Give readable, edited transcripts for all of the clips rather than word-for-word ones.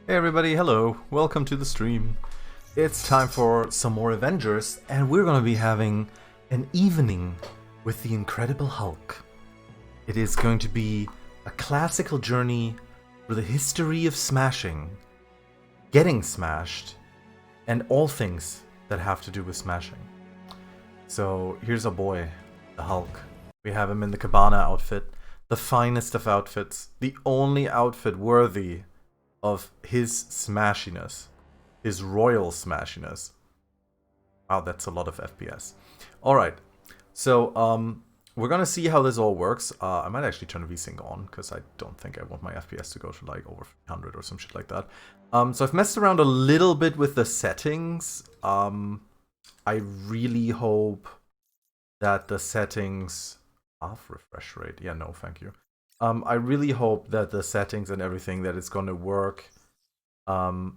Hey everybody, hello, welcome to the stream. It's time for some more Avengers, and we're gonna be having an evening with the Incredible Hulk. It is going to be a classical journey through the history of smashing, getting smashed, and all things that have to do with smashing. So here's our boy, the Hulk. We have him in the Cabana outfit, the finest of outfits, the only outfit worthy of his smashiness, his royal smashiness. Wow, that's a lot of FPS. Alright, so we're gonna see how this all works. I might actually turn VSync on, because I don't think I want my FPS to go to like over 300 or some shit like that. So I've messed around a little bit with the settings. I really hope that the settings... Half refresh rate. Yeah, no, thank you. I really hope that the settings and everything that it's gonna work. There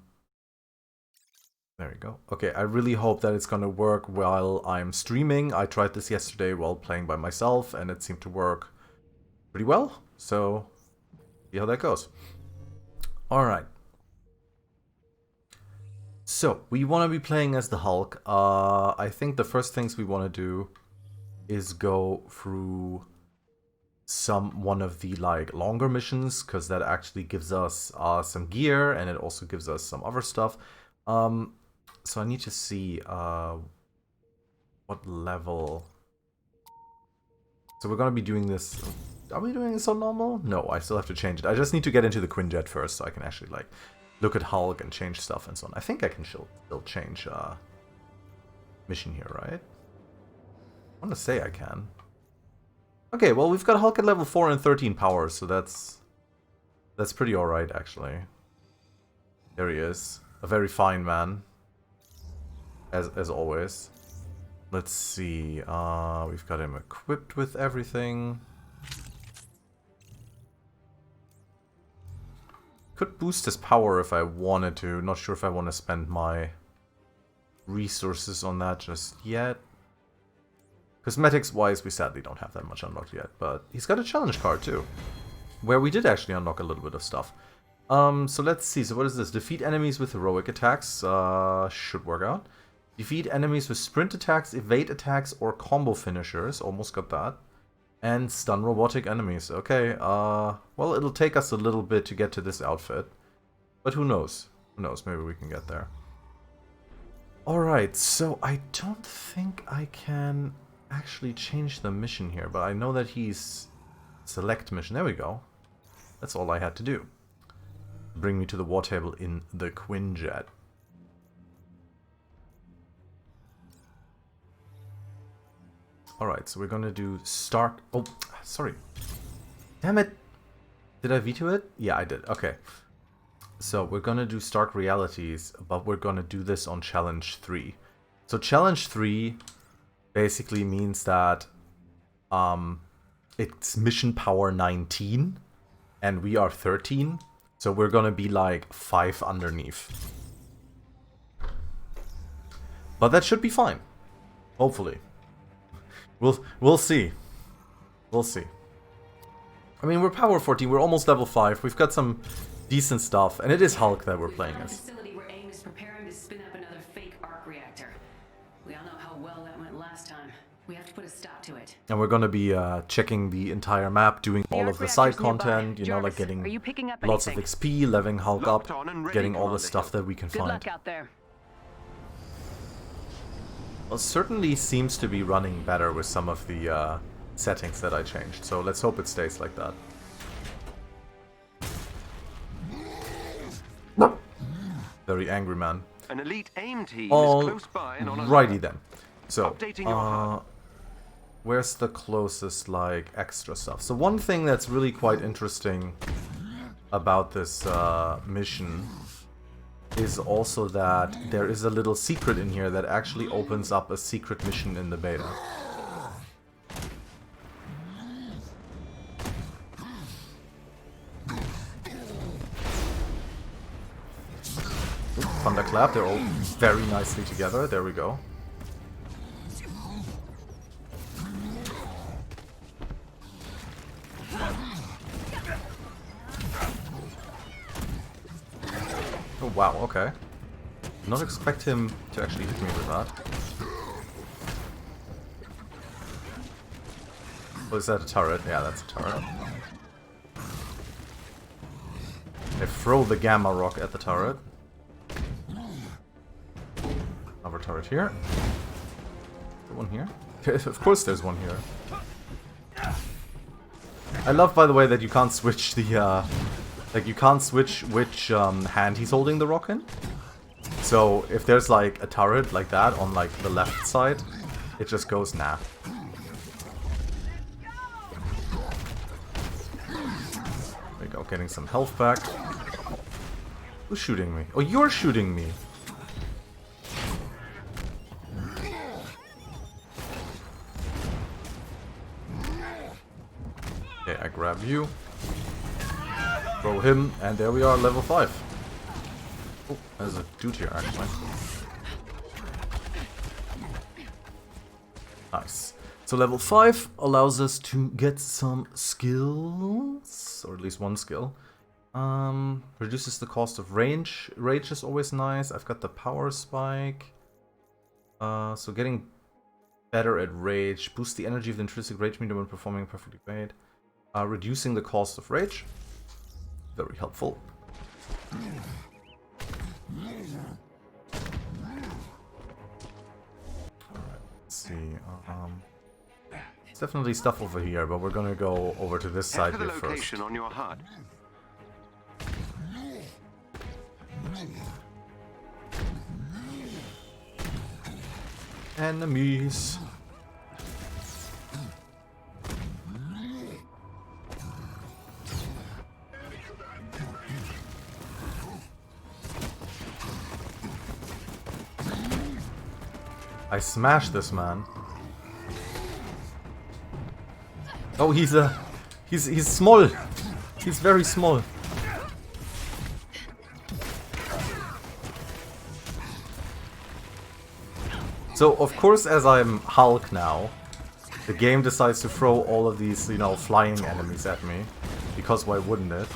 we go. Okay, I really hope that it's gonna work while I'm streaming. I tried this yesterday while playing by myself, and it seemed to work pretty well. So, see how that goes. Alright. So, we want to be playing as the Hulk. I think the first things we want to do is go through one of the like longer missions, because that actually gives us some gear, and it also gives us some other stuff. So I need to see what level. So we're gonna be doing this. Are we doing this on normal? No, I still have to change it. I just need to get into the Quinjet first, so I can actually like look at Hulk and change stuff and so on. I think I can still change mission here, right? I want to say I can. Okay, well, we've got Hulk at level 4 and 13 power, so that's pretty alright, actually. There he is. A very fine man. As always. Let's see. We've got him equipped with everything. Could boost his power if I wanted to. Not sure if I want to spend my resources on that just yet. Cosmetics-wise, we sadly don't have that much unlocked yet, but he's got a challenge card too, where we did actually unlock a little bit of stuff. So let's see, so what is this? Defeat enemies with heroic attacks, should work out. Defeat enemies with sprint attacks, evade attacks, or combo finishers, almost got that. And stun robotic enemies, okay, well, it'll take us a little bit to get to this outfit, but who knows? Who knows, maybe we can get there. Alright, so I don't think I can actually change the mission here, but I know that he's select mission. There we go. That's all I had to do. Bring me to the war table in the Quinjet. Alright, so we're gonna do Stark... Oh, sorry. Damn it! Did I veto it? Yeah, I did. Okay. So we're gonna do Stark Realities, but we're gonna do this on Challenge 3. So Challenge 3... basically means that it's mission power 19 and we are 13, so we're gonna be like 5 underneath. But that should be fine. Hopefully. We'll see. We'll see. I mean, we're power 14, we're almost level 5, we've got some decent stuff, and it is Hulk that we're playing as. We have to put a stop to it. And we're gonna be checking the entire map, doing all of the side content, you know, like getting lots of XP, leveling Hulk up, getting all the stuff that we can find. Good luck out there. Well, it certainly seems to be running better with some of the settings that I changed, so let's hope it stays like that. Very angry man. An elite aim team is close by and on alrighty then. So, updating your HUD. Where's the closest, like, extra stuff? So one thing that's really quite interesting about this mission is also that there is a little secret in here that actually opens up a secret mission in the beta. Thunderclap, they're all very nicely together. There we go. Oh wow, okay. Did not expect him to actually hit me with that. Oh, is that a turret? Yeah, that's a turret. They throw the gamma rock at the turret. Another turret here. Is there one here? Of course there's one here. I love, by the way, that you can't switch the, like, you can't switch which hand he's holding the rock in. So, if there's, like, a turret like that on, like, the left side, it just goes, nah. There we go, getting some health back. Who's shooting me? Oh, you're shooting me! Okay, I grab you. Throw him, and there we are, level 5. Oh, there's a dude here, actually. Nice. So level 5 allows us to get some skills, or at least one skill. Reduces the cost of range. Rage is always nice. I've got the power spike. So getting better at rage. Boost the energy of the intrinsic rage meter when performing perfectly made. Reducing the cost of rage. Very helpful. Alright, let's see. There's definitely stuff over here, but we're gonna go over to this side here first. On your HUD. Enemies. I smashed this man. Oh, he's small. He's very small. So, of course, as I'm Hulk now, the game decides to throw all of these, you know, flying enemies at me. Because why wouldn't it?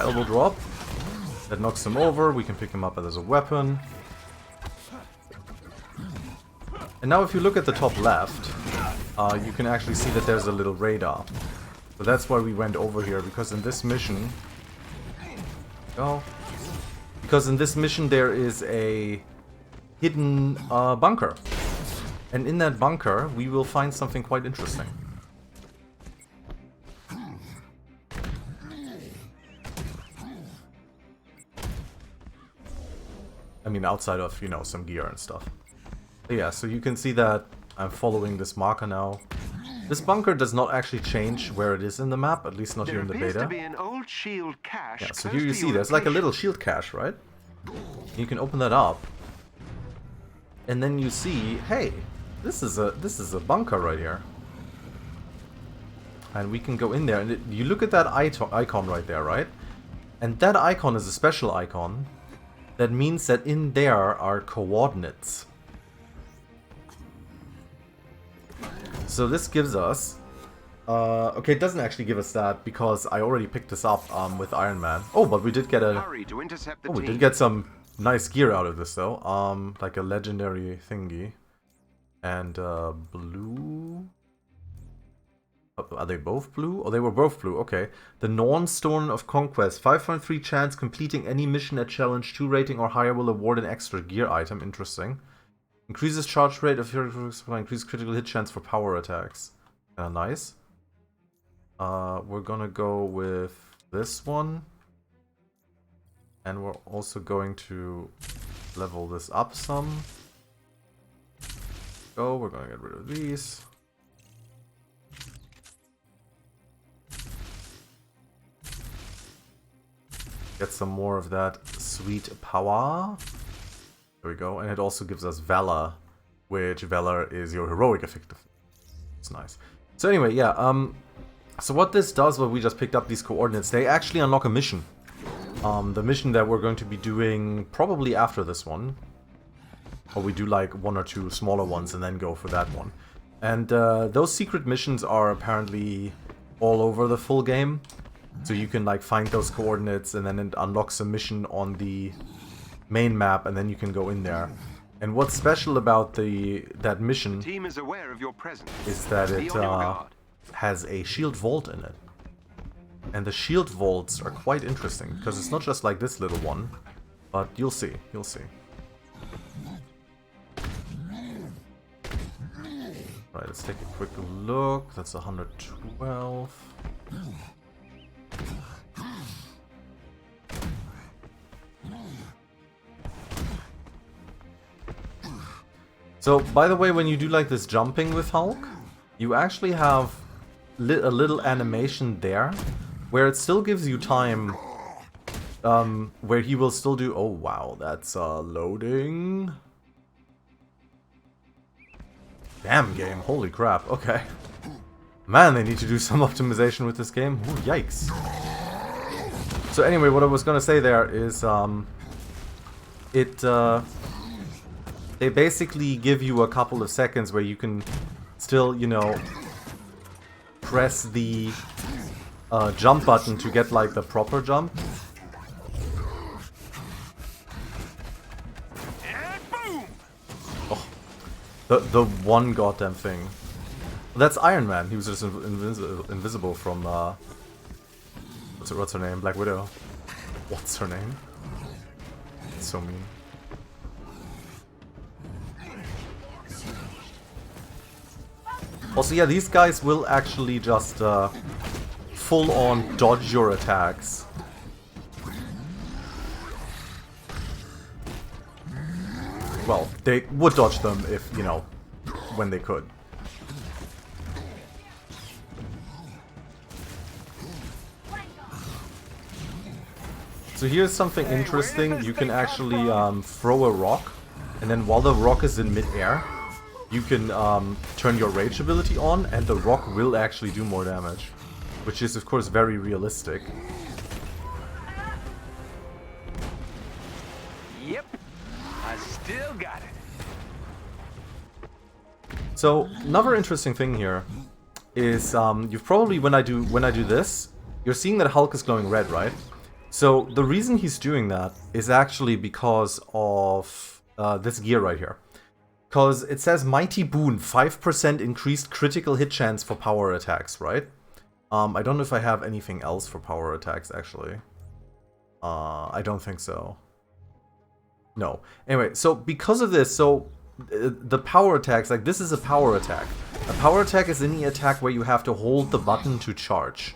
Elbow drop. That knocks him over. We can pick him up as a weapon. And now if you look at the top left, you can actually see that there's a little radar. So that's why we went over here, because in this mission... Because in this mission there is a hidden bunker. And in that bunker we will find something quite interesting. I mean, outside of, you know, some gear and stuff. But yeah, so you can see that I'm following this marker now. This bunker does not actually change where it is in the map, at least not here in the beta. Yeah, so here you see there's like a little shield cache, right? You can open that up. And then you see, hey, this is a bunker right here. And we can go in there, and you look at that icon right there, right? And that icon is a special icon. That means that in there are coordinates. So this gives us... okay, it doesn't actually give us that because I already picked this up with Iron Man. Oh, but we did get a... Oh, we did get some nice gear out of this though. Like a legendary thingy. And blue... Are they both blue? Oh, they were both blue. Okay. The Norn Stone of Conquest. 5.3 chance completing any mission at challenge 2 rating or higher will award an extra gear item. Interesting. Increases charge rate of your increases critical hit chance for power attacks. Nice. We're gonna go with this one. And we're also going to level this up some. Go. We're gonna get rid of these. Get some more of that sweet power. There we go. And it also gives us Valor, which Valor is your heroic effective. It's nice. So anyway, yeah, So what this does, when we just picked up these coordinates, they actually unlock a mission. The mission that we're going to be doing probably after this one. Or we do like 1 or 2 smaller ones and then go for that one. And those secret missions are apparently all over the full game. So you can like find those coordinates and then it unlocks a mission on the main map and then you can go in there. And what's special about that mission Team is aware of your presence. is that Be it on your guard. has a shield vault in it. And the shield vaults are quite interesting, because it's not just like this little one, but you'll see, you'll see. Right, let's take a quick look. That's 112. So, by the way, when you do like this jumping with Hulk, you actually have a little animation there, where it still gives you time, where he will still do... Oh, wow, that's loading. Damn game, holy crap, okay. Man, they need to do some optimization with this game. Ooh, yikes. So anyway, what I was gonna say there is, they basically give you a couple of seconds where you can still, you know, press the jump button to get like the proper jump. And boom! Oh, the one goddamn thing. That's Iron Man. He was just invisible from what's her name? Black Widow. What's her name? It's so mean. Also, yeah, these guys will actually just full-on dodge your attacks. Well, they would dodge them if, you know, when they could. So here's something interesting. You can actually throw a rock, and then while the rock is in mid-air, you can turn your rage ability on, and the rock will actually do more damage. Which is, of course, very realistic. Yep, I still got it. So another interesting thing here is you've probably when I do this, you're seeing that Hulk is glowing red, right? So the reason he's doing that is actually because of this gear right here. Because it says Mighty Boon, 5% increased critical hit chance for power attacks, right? I don't know if I have anything else for power attacks, actually. I don't think so. No. Anyway, so because of this, so the power attacks, like this is a power attack. A power attack is any attack where you have to hold the button to charge.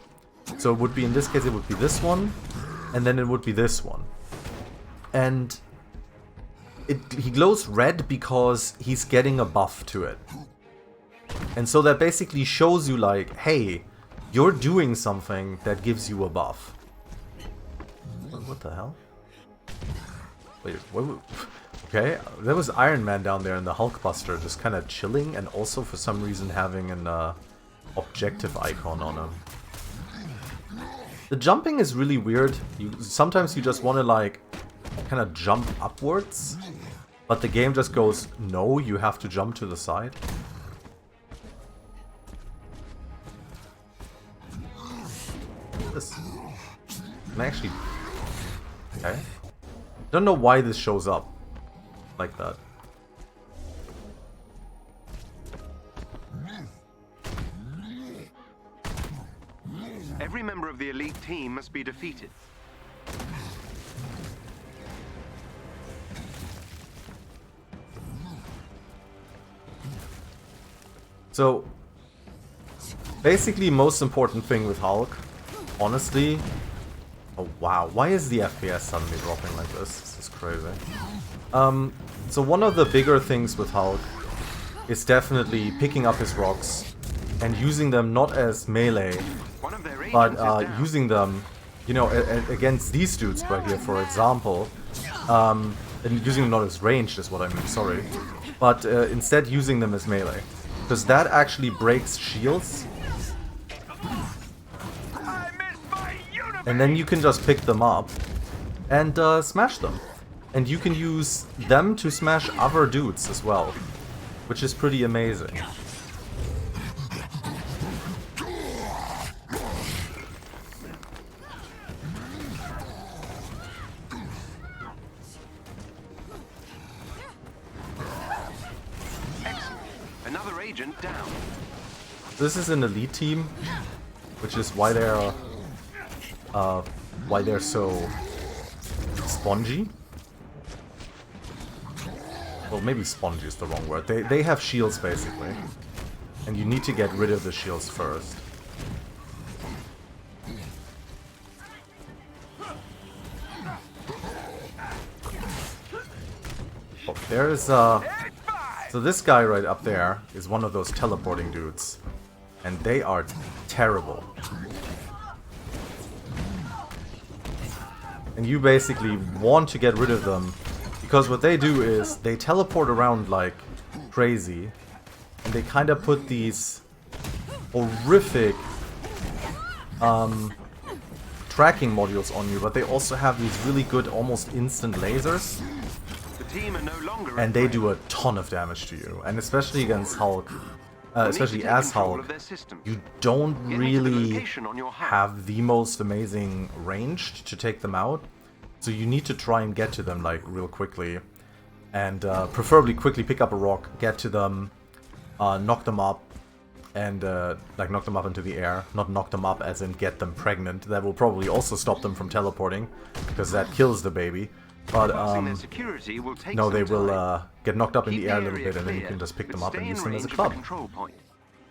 So it would be, in this case, it would be this one, and then it would be this one. And he glows red because he's getting a buff to it. And so that basically shows you like, hey, you're doing something that gives you a buff. What the hell? Wait, what? Okay, there was Iron Man down there in the Hulkbuster just kind of chilling, and also for some reason having an objective icon on him. The jumping is really weird. Sometimes you just want to like kind of jump upwards, but the game just goes, no, you have to jump to the side. This can I actually... Okay. Don't know why this shows up like that. Every member of the elite team must be defeated. So, basically, most important thing with Hulk, honestly... Oh wow, why is the FPS suddenly dropping like this? This is crazy. So one of the bigger things with Hulk is definitely picking up his rocks and using them not as melee, but using them, you know, against these dudes right here, for example. And using them not as ranged is what I mean, sorry. But instead using them as melee. Because that actually breaks shields. And then you can just pick them up and smash them. And you can use them to smash other dudes as well, which is pretty amazing. Another agent down. This is an elite team, which is why they're so spongy. Well, maybe spongy is the wrong word. They have shields basically, and you need to get rid of the shields first. Oh, there's so this guy right up there is one of those teleporting dudes, and they are terrible. And you basically want to get rid of them, because what they do is they teleport around like crazy, and they kind of put these horrific tracking modules on you, but they also have these really good almost instant lasers. And they do a ton of damage to you, and especially against Hulk, especially as Hulk, you don't really have the most amazing range to take them out. So you need to try and get to them like real quickly, and preferably quickly pick up a rock, get to them, knock them up, and like knock them up into the air. Not knock them up as in get them pregnant. That will probably also stop them from teleporting, because that kills the baby. But no, they will get knocked up in the air a little bit, and then you can just pick them up and use them as a club.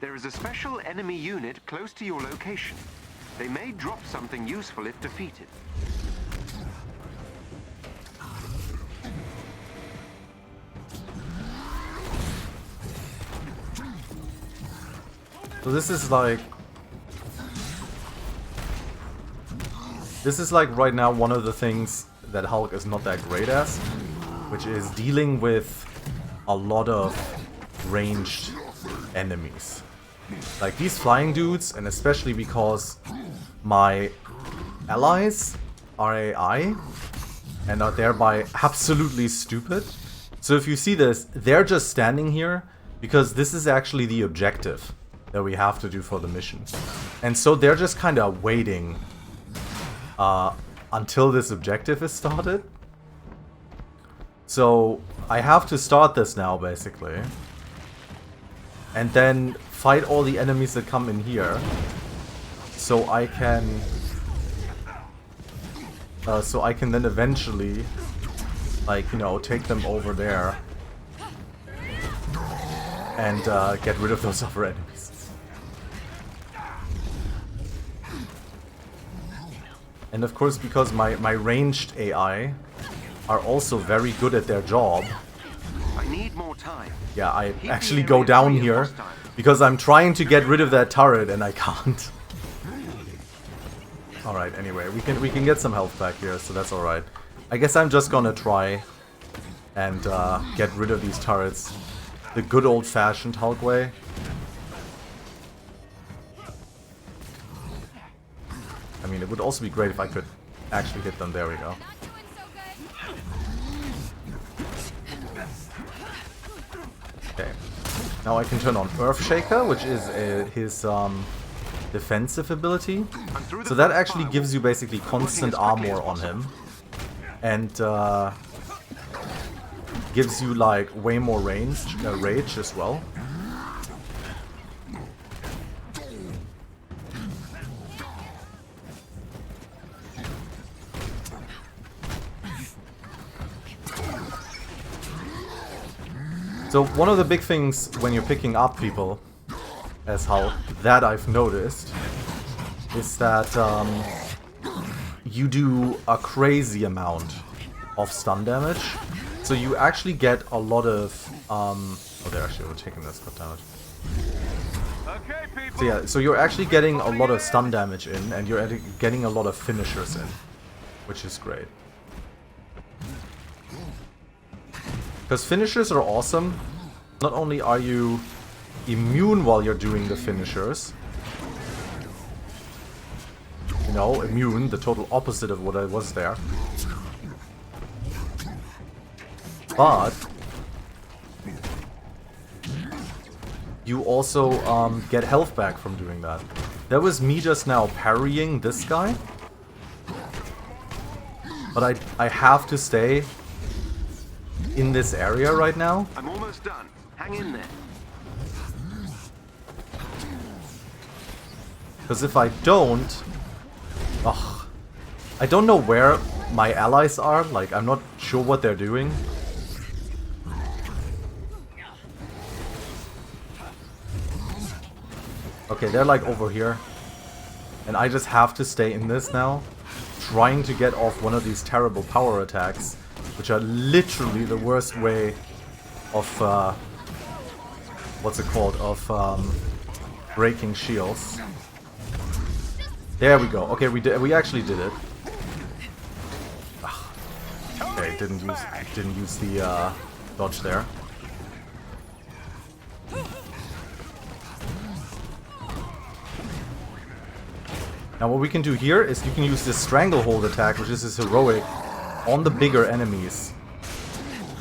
There is a special enemy unit close to your location. They may drop something useful if defeated. So this is like right now one of the things that Hulk is not that great at, which is dealing with a lot of ranged enemies. Like these flying dudes, and especially because my allies are AI and are thereby absolutely stupid. So if you see this, they're just standing here because this is actually the objective that we have to do for the mission. And so they're just kind of waiting until this objective is started. So I have to start this now, basically. And then fight all the enemies that come in here. So I can then eventually, like, you know, take them over there. And get rid of those other enemies. And of course, because my ranged AI are also very good at their job. I need more time. Yeah, I actually go down here because I'm trying to get rid of that turret and I can't. Alright, anyway, we can get some health back here, so that's alright. I guess I'm just gonna try and get rid of these turrets the good old-fashioned Hulk way. I mean, it would also be great if I could actually hit them. There we go. Okay. Now I can turn on Earthshaker, which is his defensive ability. So that actually gives you basically constant armor on him. And gives you like way more rage as well. So one of the big things when you're picking up people as Hulk that I've noticed is that you do a crazy amount of stun damage. So you actually get a lot of oh, they're actually overtaking this, goddammit. So yeah, so you're actually getting a lot of stun damage in, and you're getting a lot of finishers in, which is great. Because finishers are awesome. Not only are you immune while you're doing the finishers, you no, immune, the total opposite of what I was there. But you also get health back from doing that. That was me just now parrying this guy. But I have to stay in this area right now. I'm almost done. Hang in there. Because if I don't... Ugh. I don't know where my allies are. Like, I'm not sure what they're doing. Okay, they're like over here. And I just have to stay in this now. Trying to get off one of these terrible power attacks. Which are literally the worst way of... what's it called? Of breaking shields. There we go. Okay, we actually did it. Ugh. Okay, didn't use the dodge there. Now what we can do here is you can use this Stranglehold Attack, which is this heroic, on the bigger enemies.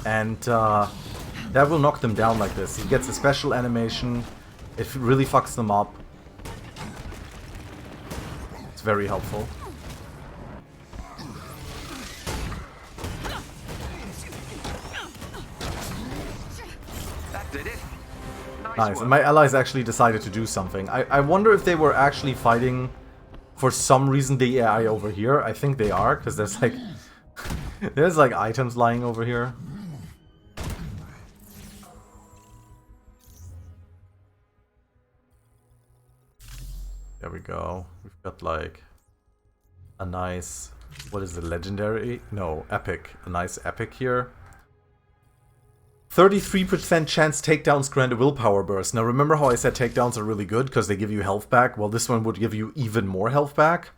And that will knock them down like this. He gets a special animation. It really fucks them up. It's very helpful. That did it. Nice, and my allies actually decided to do something. I wonder if they were actually fighting for some reason the AI over here. I think they are, because there's like... there's like items lying over here. There we go. We've got like a nice... what is it? Legendary? No, epic. A nice epic here. 33% chance takedowns grant a willpower burst. Now remember how I said takedowns are really good because they give you health back? Well, this one would give you even more health back.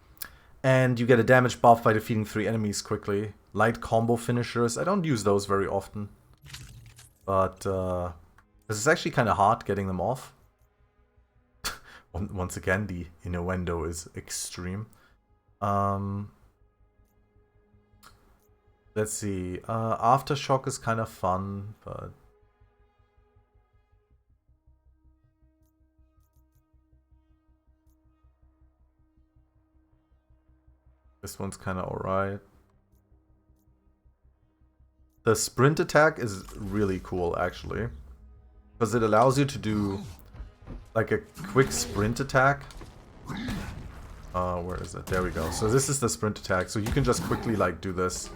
And you get a damage buff by defeating 3 enemies quickly. Light combo finishers. I don't use those very often. But this is actually kind of hard getting them off. Once again, the innuendo is extreme. Let's see. Aftershock is kind of fun, but... this one's kind of alright. The sprint attack is really cool, actually. Because it allows you to do like a quick sprint attack. Where is it? There we go. So this is the sprint attack. So you can just quickly like do this.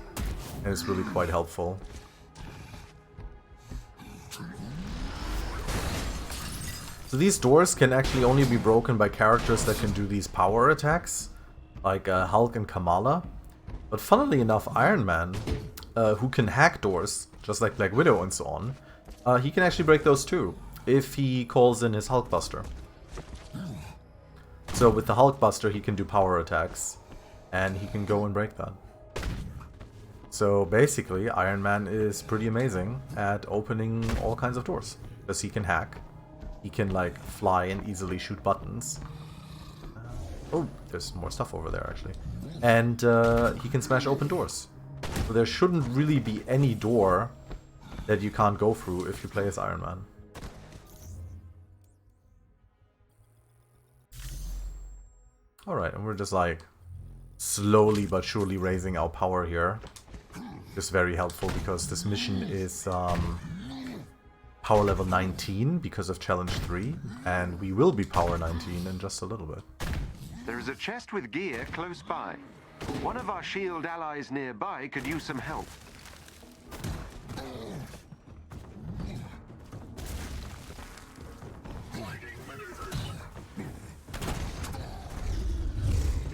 And it's really quite helpful. So these doors can actually only be broken by characters that can do these power attacks. Like Hulk and Kamala. But funnily enough, Iron Man, who can hack doors, just like Black Widow and so on, he can actually break those too, if he calls in his Hulkbuster. So with the Hulkbuster he can do power attacks, and he can go and break that. So basically, Iron Man is pretty amazing at opening all kinds of doors. Because he can hack, he can like fly and easily shoot buttons. Oh, there's more stuff over there actually. And he can smash open doors. So there shouldn't really be any door that you can't go through if you play as Iron Man. Alright, and we're just like slowly but surely raising our power here. Just very helpful because this mission is power level 19 because of challenge 3, and we will be power 19 in just a little bit. There is a chest with gear close by. One of our shield allies nearby could use some help.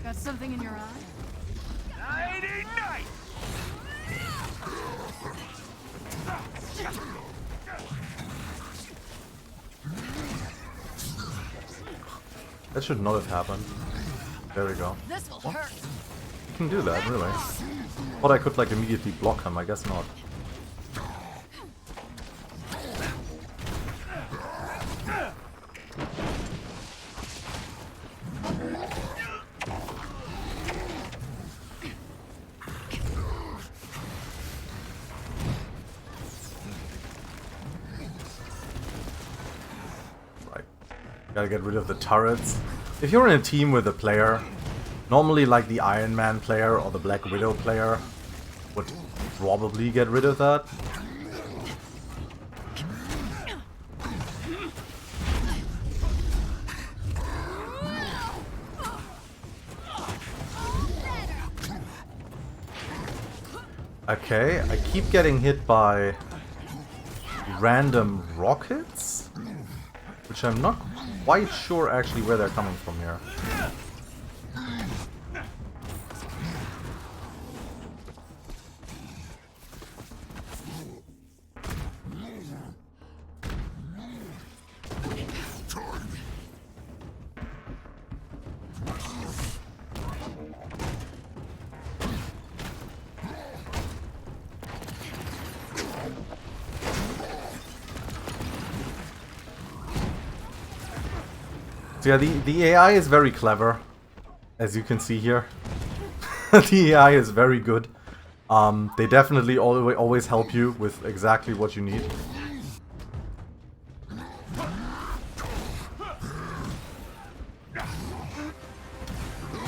Got something in your eye? Nighty night! That should not have happened. There we go. This will hurt. You can do that, really. Thought I could like immediately block him, I guess not. Gotta get rid of the turrets. If you're in a team with a player, normally like the Iron Man player or the Black Widow player would probably get rid of that. Okay, I keep getting hit by random rockets, which I'm not quite sure actually where they're coming from here. So yeah, the AI is very clever, as you can see here. The AI is very good. They definitely always help you with exactly what you need.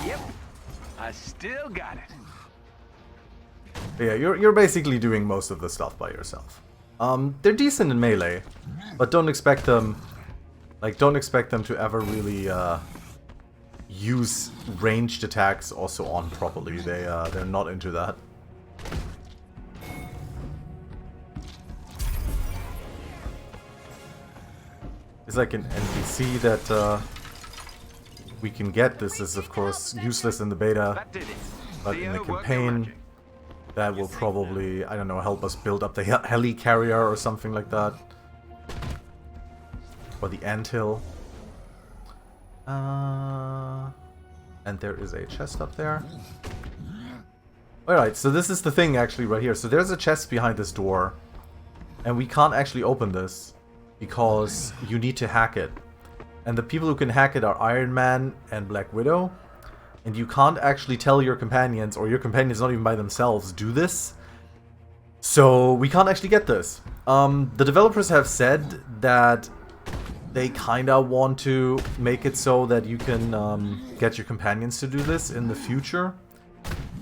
Yep, I still got it. But yeah, you're basically doing most of the stuff by yourself. They're decent in melee, but don't expect them to ever really use ranged attacks also on properly. They're not into that. It's like an NPC that we can get. This is of course useless in the beta, but in the campaign that will probably, I don't know, help us build up the heli carrier or something like that. Or the anthill. And there is a chest up there. Alright, so this is the thing actually right here. So there's a chest behind this door. And we can't actually open this because you need to hack it. And the people who can hack it are Iron Man and Black Widow. And you can't actually tell your companions, or your companions not even by themselves, do this. So we can't actually get this. The developers have said that they kinda want to make it so that you can get your companions to do this in the future.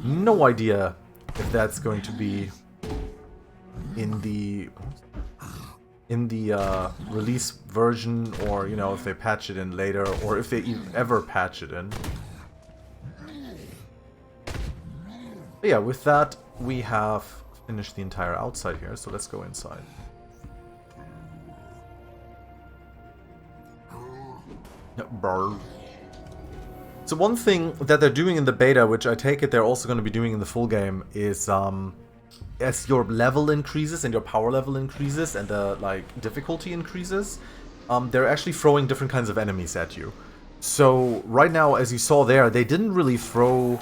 No idea if that's going to be in the release version, or, you know, if they patch it in later, or if they ever patch it in. But yeah, with that, we have finished the entire outside here, so let's go inside. So one thing that they're doing in the beta, which I take it they're also going to be doing in the full game, is as your level increases and your power level increases and the difficulty increases, they're actually throwing different kinds of enemies at you. So right now, as you saw there, they didn't really throw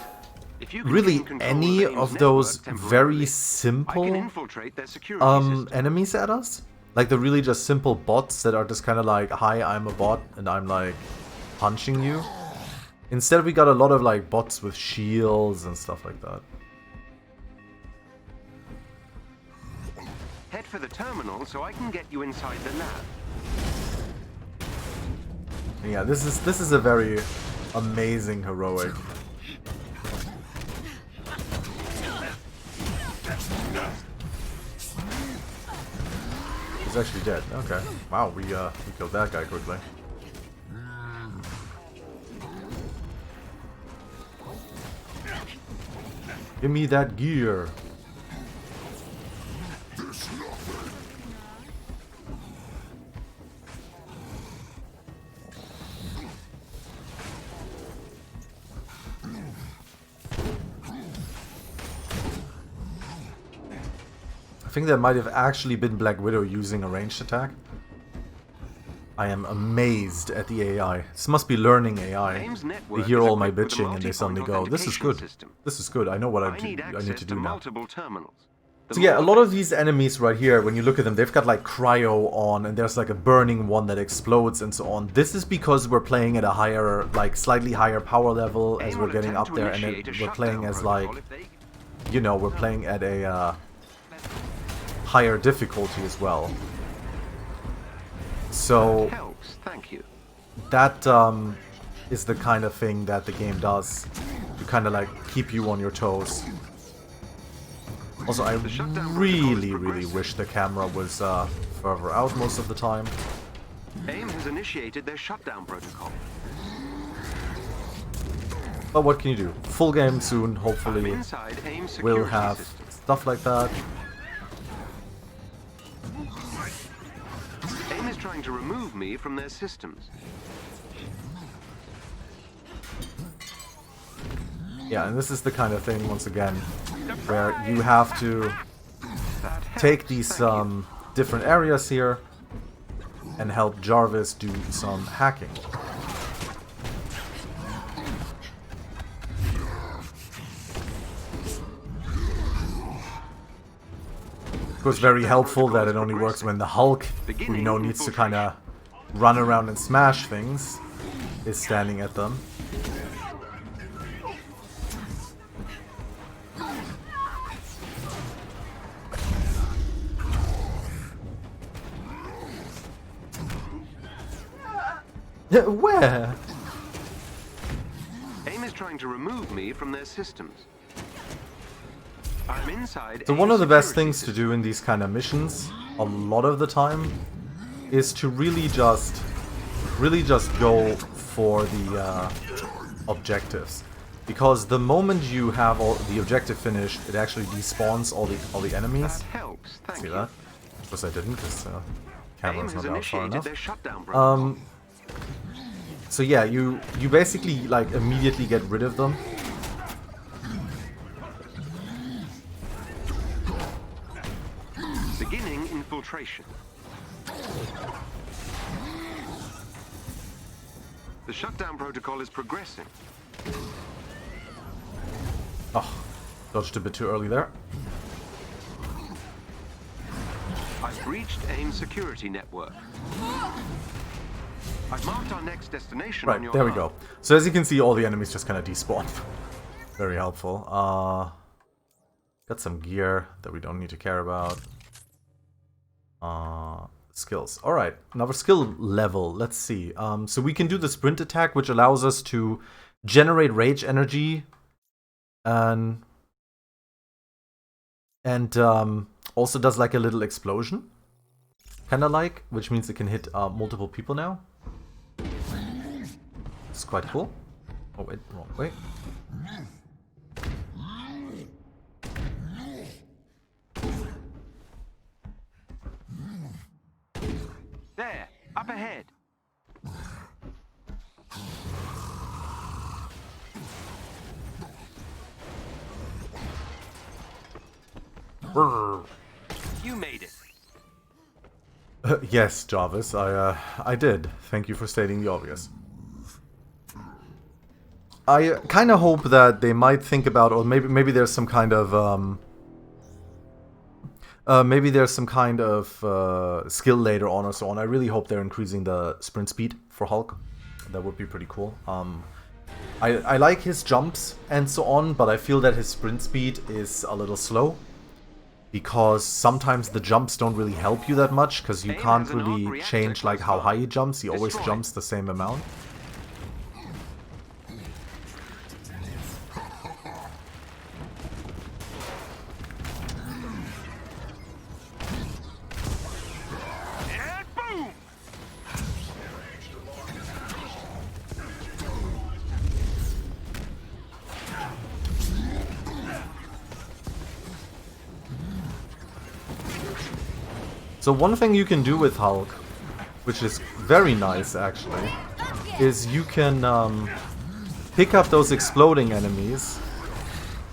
really any of those very simple enemies at us. Like the really just simple bots that are just kind of like, hi, I'm a bot and I'm like punching you. Instead we got a lot of like bots with shields and stuff like that. Head for the terminal so I can get you inside the lab. Yeah, this is a very amazing heroic. He's actually dead. Okay. Wow, we killed that guy quickly. Give me that gear. I think that might have actually been Black Widow using a ranged attack. I am amazed at the AI. This must be learning AI. They hear all my bitching and they suddenly go, this is good. This is good. I know what I need to do now. So yeah, a lot of these enemies right here, when you look at them, they've got like cryo on, and there's like a burning one that explodes and so on. This is because we're playing at a higher, like slightly higher power level as we're getting up there, and we're playing as like, you know, we're playing at a higher difficulty as well. So helps, thank you. that is the kind of thing that the game does to kind of like keep you on your toes. Also, I really wish the camera was further out most of the time. AIM has initiated their shutdown protocol. But what can you do? Full game soon, hopefully. Inside AIM We'll have systems. stuff like that. AIM is trying to remove me from their systems. Yeah, and this is the kind of thing, once again, where you have to take these different areas here and help Jarvis do some hacking. Of course, very helpful that it only works when the Hulk, who you know needs to kind of run around and smash things, is standing at them. Where? AIM is trying to remove me from their systems. I'm inside. So one of the best things to do in these kind of missions, a lot of the time, is to really just go for the objectives, because the moment you have the objective finished, it actually despawns all the enemies. That helps. Thank See you. that? Of course I didn't, because camera's not out far enough. Their shutdown protocol. So yeah, you basically like immediately get rid of them. Beginning infiltration. The shutdown protocol is progressing. Oh, dodged a bit too early there. I've breached AIM security network. I've marked our next destination on Right, your there we HUD. go. So as you can see, all the enemies just kind of despawn. Very helpful. Got some gear that we don't need to care about. Skills. Alright, another skill level. Let's see. So we can do the sprint attack, which allows us to generate rage energy. And also does like a little explosion. Kinda like, which means it can hit multiple people now. It's quite cool. Oh wait, wrong way. There, up ahead. You made it. Yes, Jarvis, I did. Thank you for stating the obvious. I kind of hope that they might think about, or maybe there's some kind of skill later on or so on. I really hope they're increasing the sprint speed for Hulk. That would be pretty cool. I like his jumps and so on, but I feel that his sprint speed is a little slow. Because sometimes the jumps don't really help you that much, because you can't really change like how high he jumps. He always jumps the same amount. And boom! So one thing you can do with Hulk, which is very nice actually, is you can pick up those exploding enemies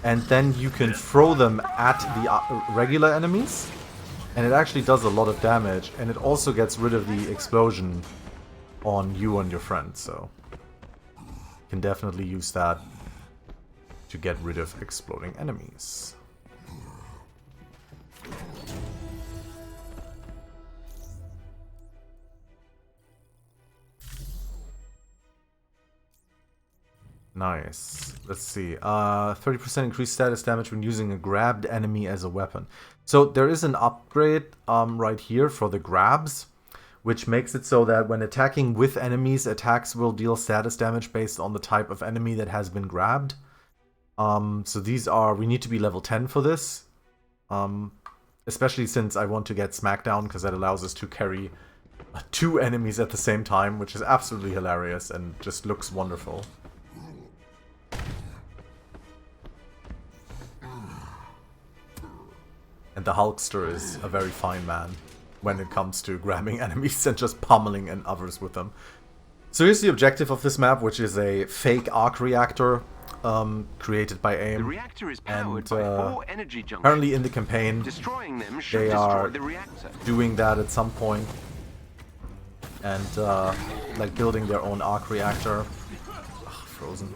and then you can throw them at the regular enemies, and it actually does a lot of damage, and it also gets rid of the explosion on you and your friend, so you can definitely use that to get rid of exploding enemies. Nice. Let's see. 30% increased status damage when using a grabbed enemy as a weapon. So there is an upgrade right here for the grabs, which makes it so that when attacking with enemies, attacks will deal status damage based on the type of enemy that has been grabbed. So these are, we need to be level 10 for this. Especially since I want to get Smackdown, because that allows us to carry 2 enemies at the same time, which is absolutely hilarious and just looks wonderful. And the Hulkster is a very fine man when it comes to grabbing enemies and just pummeling and others with them. So here's the objective of this map, which is a fake arc reactor created by AIM. The reactor is powered by 4 energy junctions. Apparently in the campaign, Destroying them should they destroy are the reactor. doing that at some point. And like building their own arc reactor. Ugh, frozen.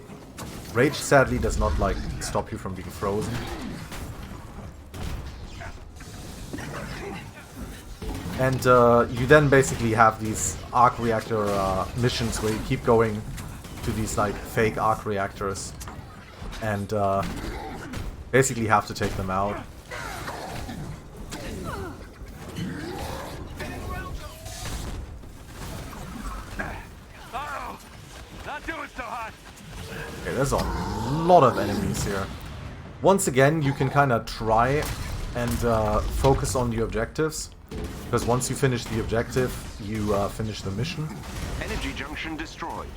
Rage sadly does not like stop you from being frozen. And you then basically have these arc reactor missions where you keep going to these like fake arc reactors and basically have to take them out. Okay, there's a lot of enemies here. Once again, you can kind of try and focus on the objectives. Because once you finish the objective, you finish the mission. Energy junction destroyed.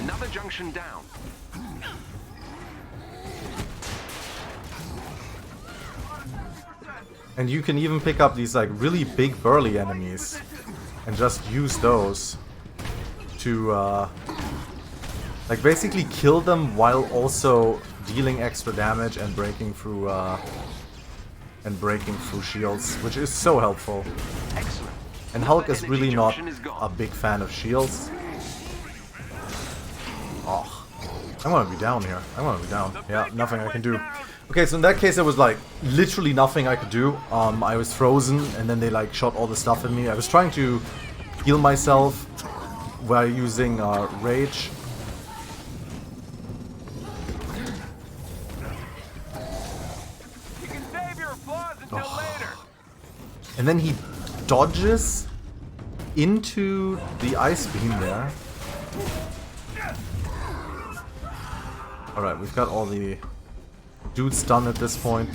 Another junction down. And you can even pick up these like really big burly enemies and just use those to like basically kill them while also dealing extra damage and breaking through shields, which is so helpful. Excellent. And Hulk is Energy really not junction is gone. a big fan of shields. Oh, I want to be down here. I want to be down. Yeah, nothing I can do. Okay, so in that case, there was like literally nothing I could do. I was frozen, and then they like shot all the stuff at me. I was trying to heal myself while using rage. You can save your applause until later. And then he dodges into the ice beam there. Alright, we've got all the dudes done at this point.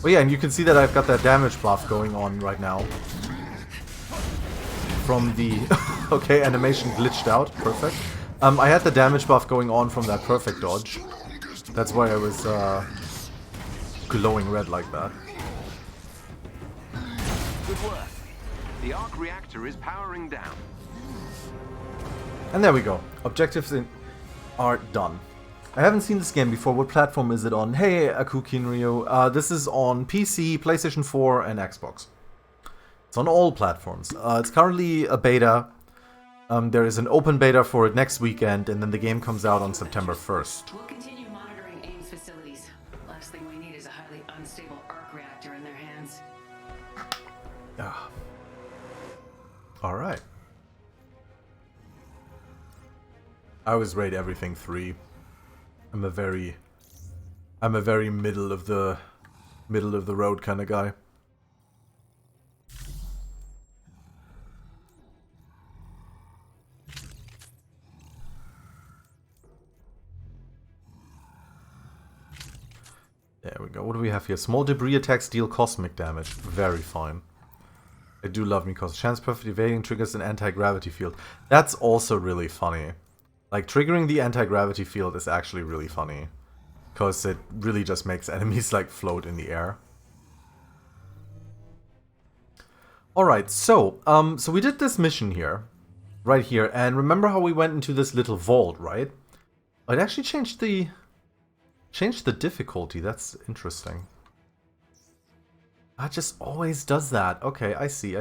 Oh yeah, and you can see that I've got that damage buff going on right now. From the... okay, animation glitched out. Perfect. I had the damage buff going on from that perfect dodge. That's why I was glowing red like that. Good work. The arc reactor is powering down. And there we go. Objectives are done. I haven't seen this game before. What platform is it on? Hey, Aku Kinryu. This is on PC, PlayStation 4, and Xbox. It's on all platforms. It's currently a beta. There is an open beta for it next weekend, and then the game comes out on September 1st. We'll continue monitoring AIM's facilities. Last thing we need is a highly unstable arc reactor in their hands. Alright. I always rate everything 3. I'm a very middle of the road kind of guy. There we go. What do we have here? Small debris attacks deal cosmic damage. Very fine. I do love me cause chance perfect evading triggers an anti-gravity field. That's also really funny. Like, triggering the anti-gravity field is actually really funny. Because it really just makes enemies, like, float in the air. Alright, so we did this mission here. Right here. And remember how we went into this little vault, right? It actually changed the difficulty. That's interesting. It just always does that. Okay, I see.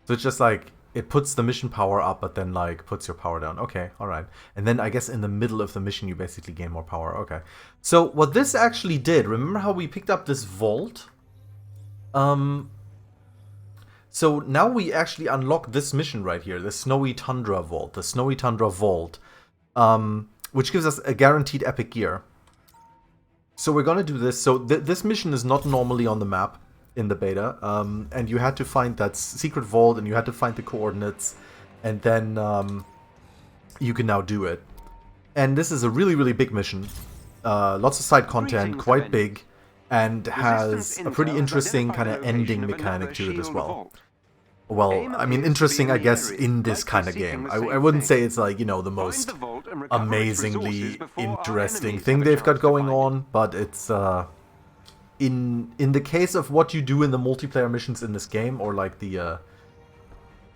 So it's just like, it puts the mission power up, but then like puts your power down. Okay, alright. And then I guess in the middle of the mission you basically gain more power. Okay. So what this actually did, remember how we picked up this vault? So now we actually unlock this mission right here, the Snowy Tundra Vault. The Snowy Tundra Vault, which gives us a guaranteed epic gear. So we're gonna do this. So this mission is not normally on the map in the beta, and you had to find that secret vault, and you had to find the coordinates, and then you can now do it. And this is a really, really big mission. Lots of side content, quite big, and has a pretty interesting kind of ending mechanic to it as well. Well, I mean, interesting, I guess, in this kind of game. I wouldn't say it's like, you know, the most amazingly interesting thing they've got going on, but it's, in the case of what you do in the multiplayer missions in this game, or like the,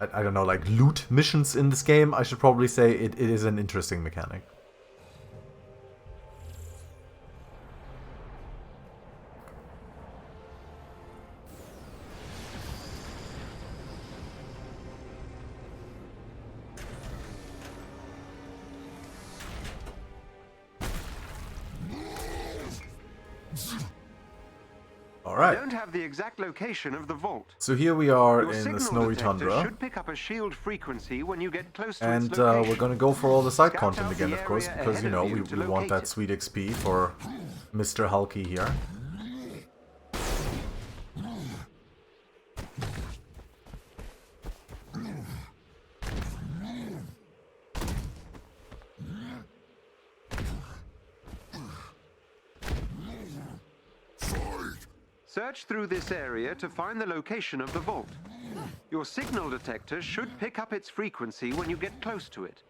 I don't know, like loot missions in this game, I should probably say it is an interesting mechanic. I don't have the exact location of the vault. So here we are Your in the signal Snowy detector Tundra. should pick up a shield frequency when you get close to And its location. we're gonna go for all the side Scout content out again, the of course, area because, you ahead know, of you we to want locate that it. sweet XP for Mr. Hulky here. Search through this area to find the location of the vault. Your signal detector should pick up its frequency when you get close to it.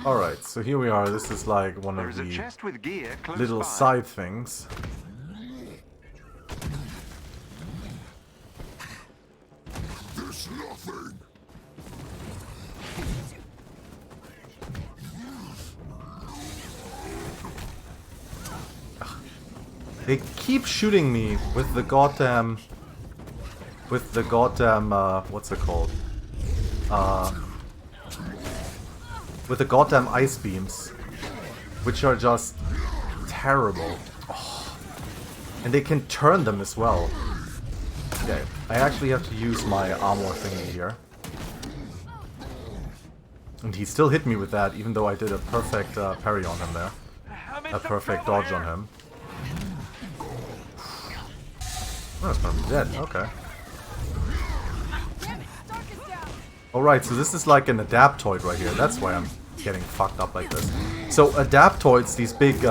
Alright, so here we are. This is like one There of is a the chest with gear close little by. side things. There's nothing. They keep shooting me with the goddamn... what's it called? With the goddamn ice beams. Which are just terrible. Oh. And they can turn them as well. Okay, I actually have to use my armor thingy here. And he still hit me with that, even though I did a perfect parry on him there. A perfect dodge on him. Oh, it's gonna be dead, okay. Alright, so this is like an adaptoid right here. That's why I'm getting fucked up like this. So adaptoids, these big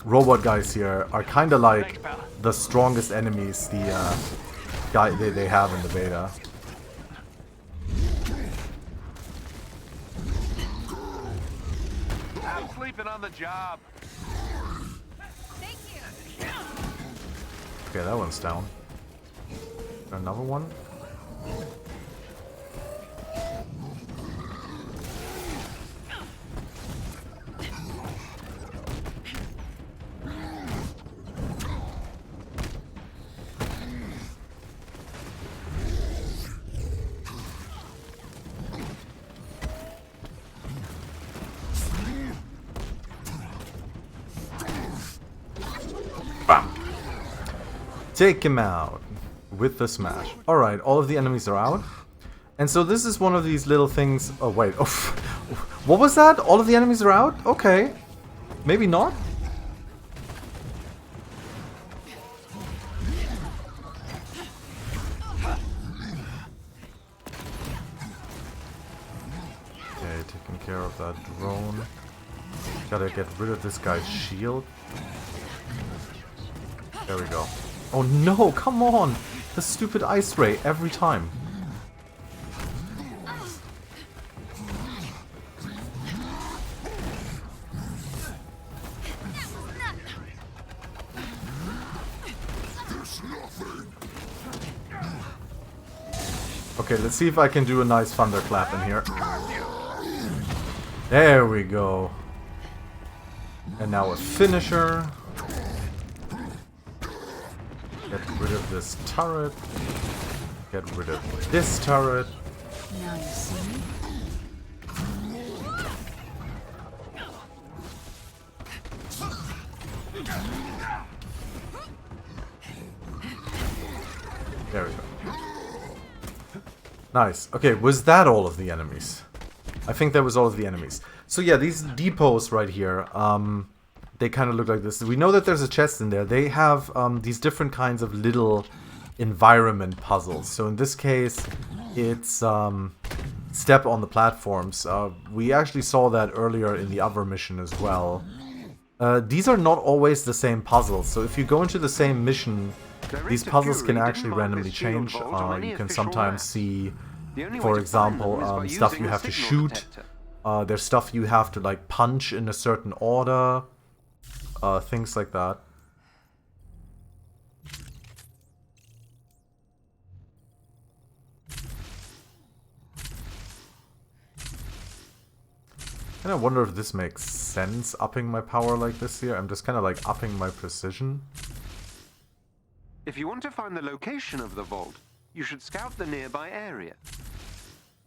robot guys here, are kinda like the strongest enemies the guy they have in the beta. I'm sleeping on the job. Okay, that one's down. Another one? Bam! Take him out with the smash. Alright, all of the enemies are out. And so this is one of these little things... Oh, wait. Oh, what was that? All of the enemies are out? Okay. Maybe not? Okay, taking care of that drone. Gotta get rid of this guy's shield. There we go. Oh no, come on! The stupid ice ray every time. Okay, let's see if I can do a nice thunderclap in here. There we go. And now a finisher. Get rid of this turret. Get rid of this turret. Now you see me? There we go. Nice. Okay, was that all of the enemies? I think that was all of the enemies. So yeah, these depots right here, they kind of look like this. We know that there's a chest in there. They have these different kinds of little environment puzzles. So in this case, it's step on the platforms. We actually saw that earlier in the other mission as well. These are not always the same puzzles. So if you go into the same mission, these puzzles can actually randomly change. You can sometimes see, for example, stuff you have to shoot. There's stuff you have to like punch in a certain order. Things like that. And I wonder if this makes sense, upping my power like this here. I'm just kind of like upping my precision. If you want to find the location of the vault, you should scout the nearby area.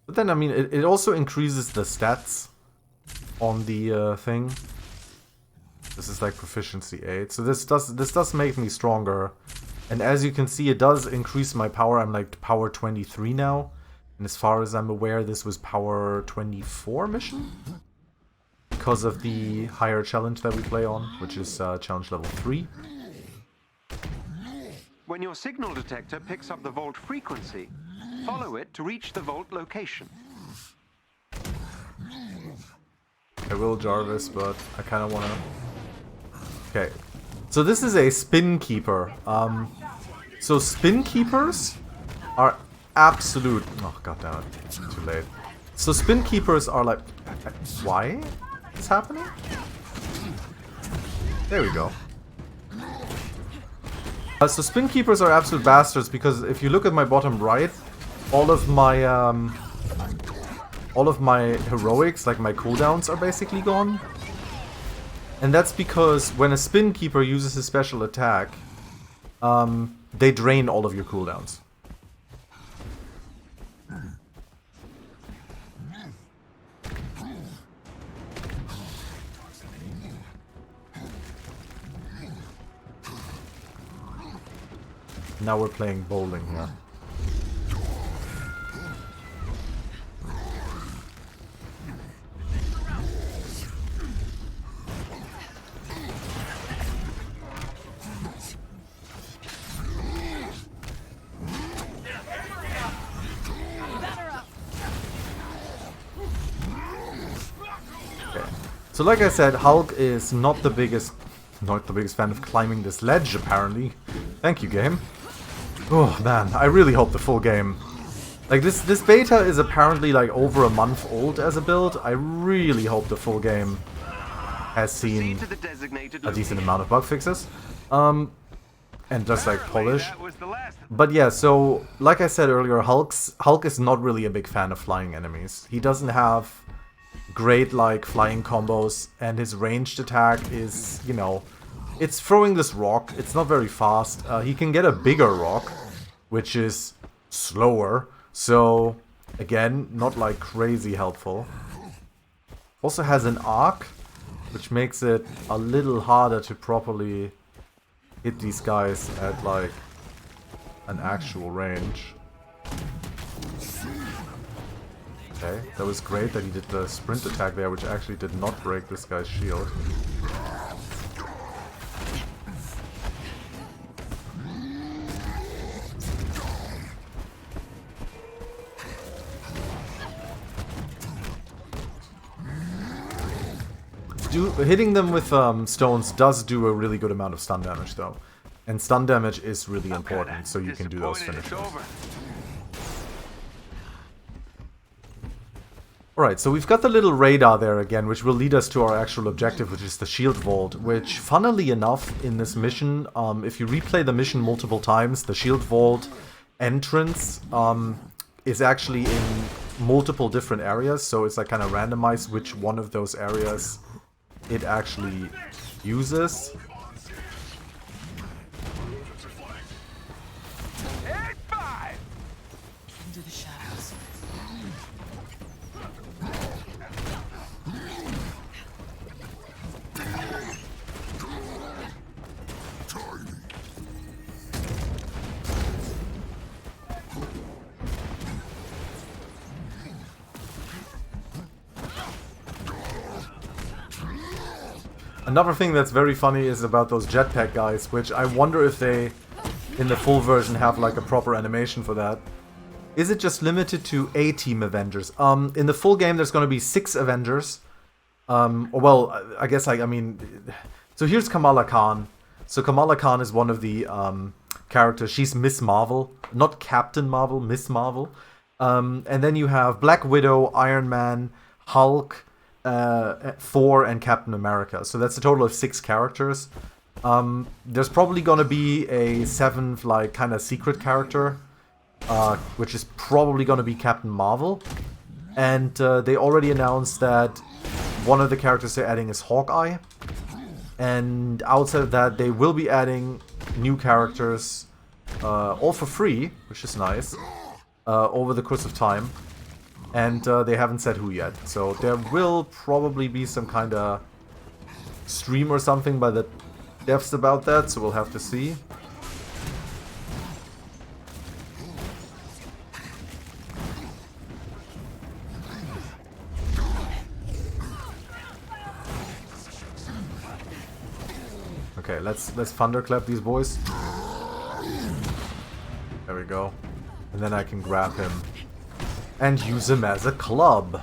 But then, I mean, it also increases the stats on the thing. This is like proficiency 8. So this does make me stronger. And as you can see, it does increase my power. I'm like power 23 now. And as far as I'm aware, this was power 24 mission? Because of the higher challenge that we play on, which is challenge level 3. When your signal detector picks up the vault frequency, follow it to reach the vault location. I will, Jarvis, but I kind of want to... Okay. So this is a spin keeper. So spin keepers are absolute... Oh, goddammit. Too late. So spin keepers are like... Why? What's happening? There we go. So spin keepers are absolute bastards because if you look at my bottom right, all of my heroics, like my cooldowns, are basically gone. And that's because when a spin keeper uses his special attack, they drain all of your cooldowns. Now we're playing bowling here. Okay. So like I said, Hulk is not the biggest fan of climbing this ledge, apparently. Thank you, game. Oh man, I really hope the full game... Like this beta is apparently like over a month old as a build. I really hope the full game has seen a decent amount of bug fixes. And just like polish. But yeah, so like I said earlier, Hulk is not really a big fan of flying enemies. He doesn't have great like flying combos, and his ranged attack is, you know, it's throwing this rock. It's not very fast. He can get a bigger rock, which is slower. So, again, not like crazy helpful. Also has an arc, which makes it a little harder to properly hit these guys at like an actual range. Okay, that was great that he did the sprint attack there, which actually did not break this guy's shield. Hitting them with stones does do a really good amount of stun damage, though. And stun damage is really important, so you can do those finishes. Alright, so we've got the little radar there again, which will lead us to our actual objective, which is the shield vault, which, funnily enough, in this mission, if you replay the mission multiple times, the shield vault entrance is actually in multiple different areas, so it's like kind of randomized which one of those areas it actually uses. Into the shadows. Another thing that's very funny is about those jetpack guys, which I wonder if they, in the full version, have like a proper animation for that. Is it just limited to A-Team Avengers? In the full game, there's going to be 6 Avengers. Well, I guess, like, I mean... So here's Kamala Khan. So Kamala Khan is one of the characters. She's Miss Marvel. Not Captain Marvel, Miss Marvel. And then you have Black Widow, Iron Man, Hulk, Thor, and Captain America. So that's a total of 6 characters. There's probably going to be a 7th, like, kind of secret character. Which is probably going to be Captain Marvel. And they already announced that one of the characters they're adding is Hawkeye. And outside of that, they will be adding new characters, all for free, which is nice, over the course of time. And they haven't said who yet. So there will probably be some kind of stream or something by the devs about that, so we'll have to see. Okay, let's thunderclap these boys. There we go. And then I can grab him and use him as a club.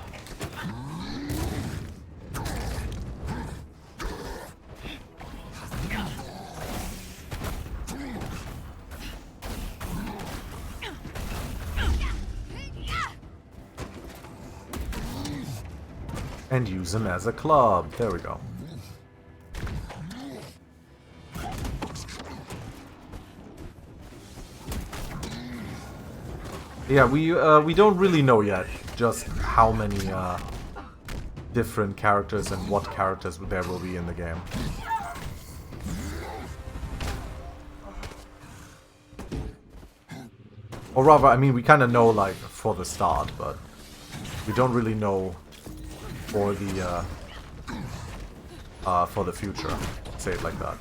And use him as a club. There we go. Yeah, we don't really know yet just how many different characters and what characters there will be in the game. Or rather, I mean, we kind of know, like, for the start, but we don't really know for the future. Say it like that.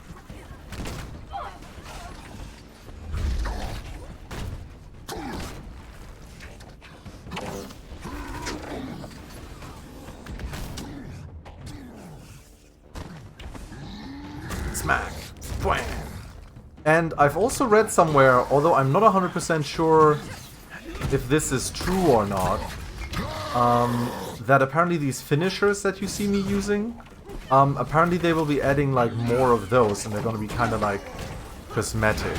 Smack. Bwang. And I've also read somewhere, although I'm not 100% sure if this is true or not, that apparently these finishers that you see me using, apparently they will be adding like more of those, and they're going to be kind of like cosmetic.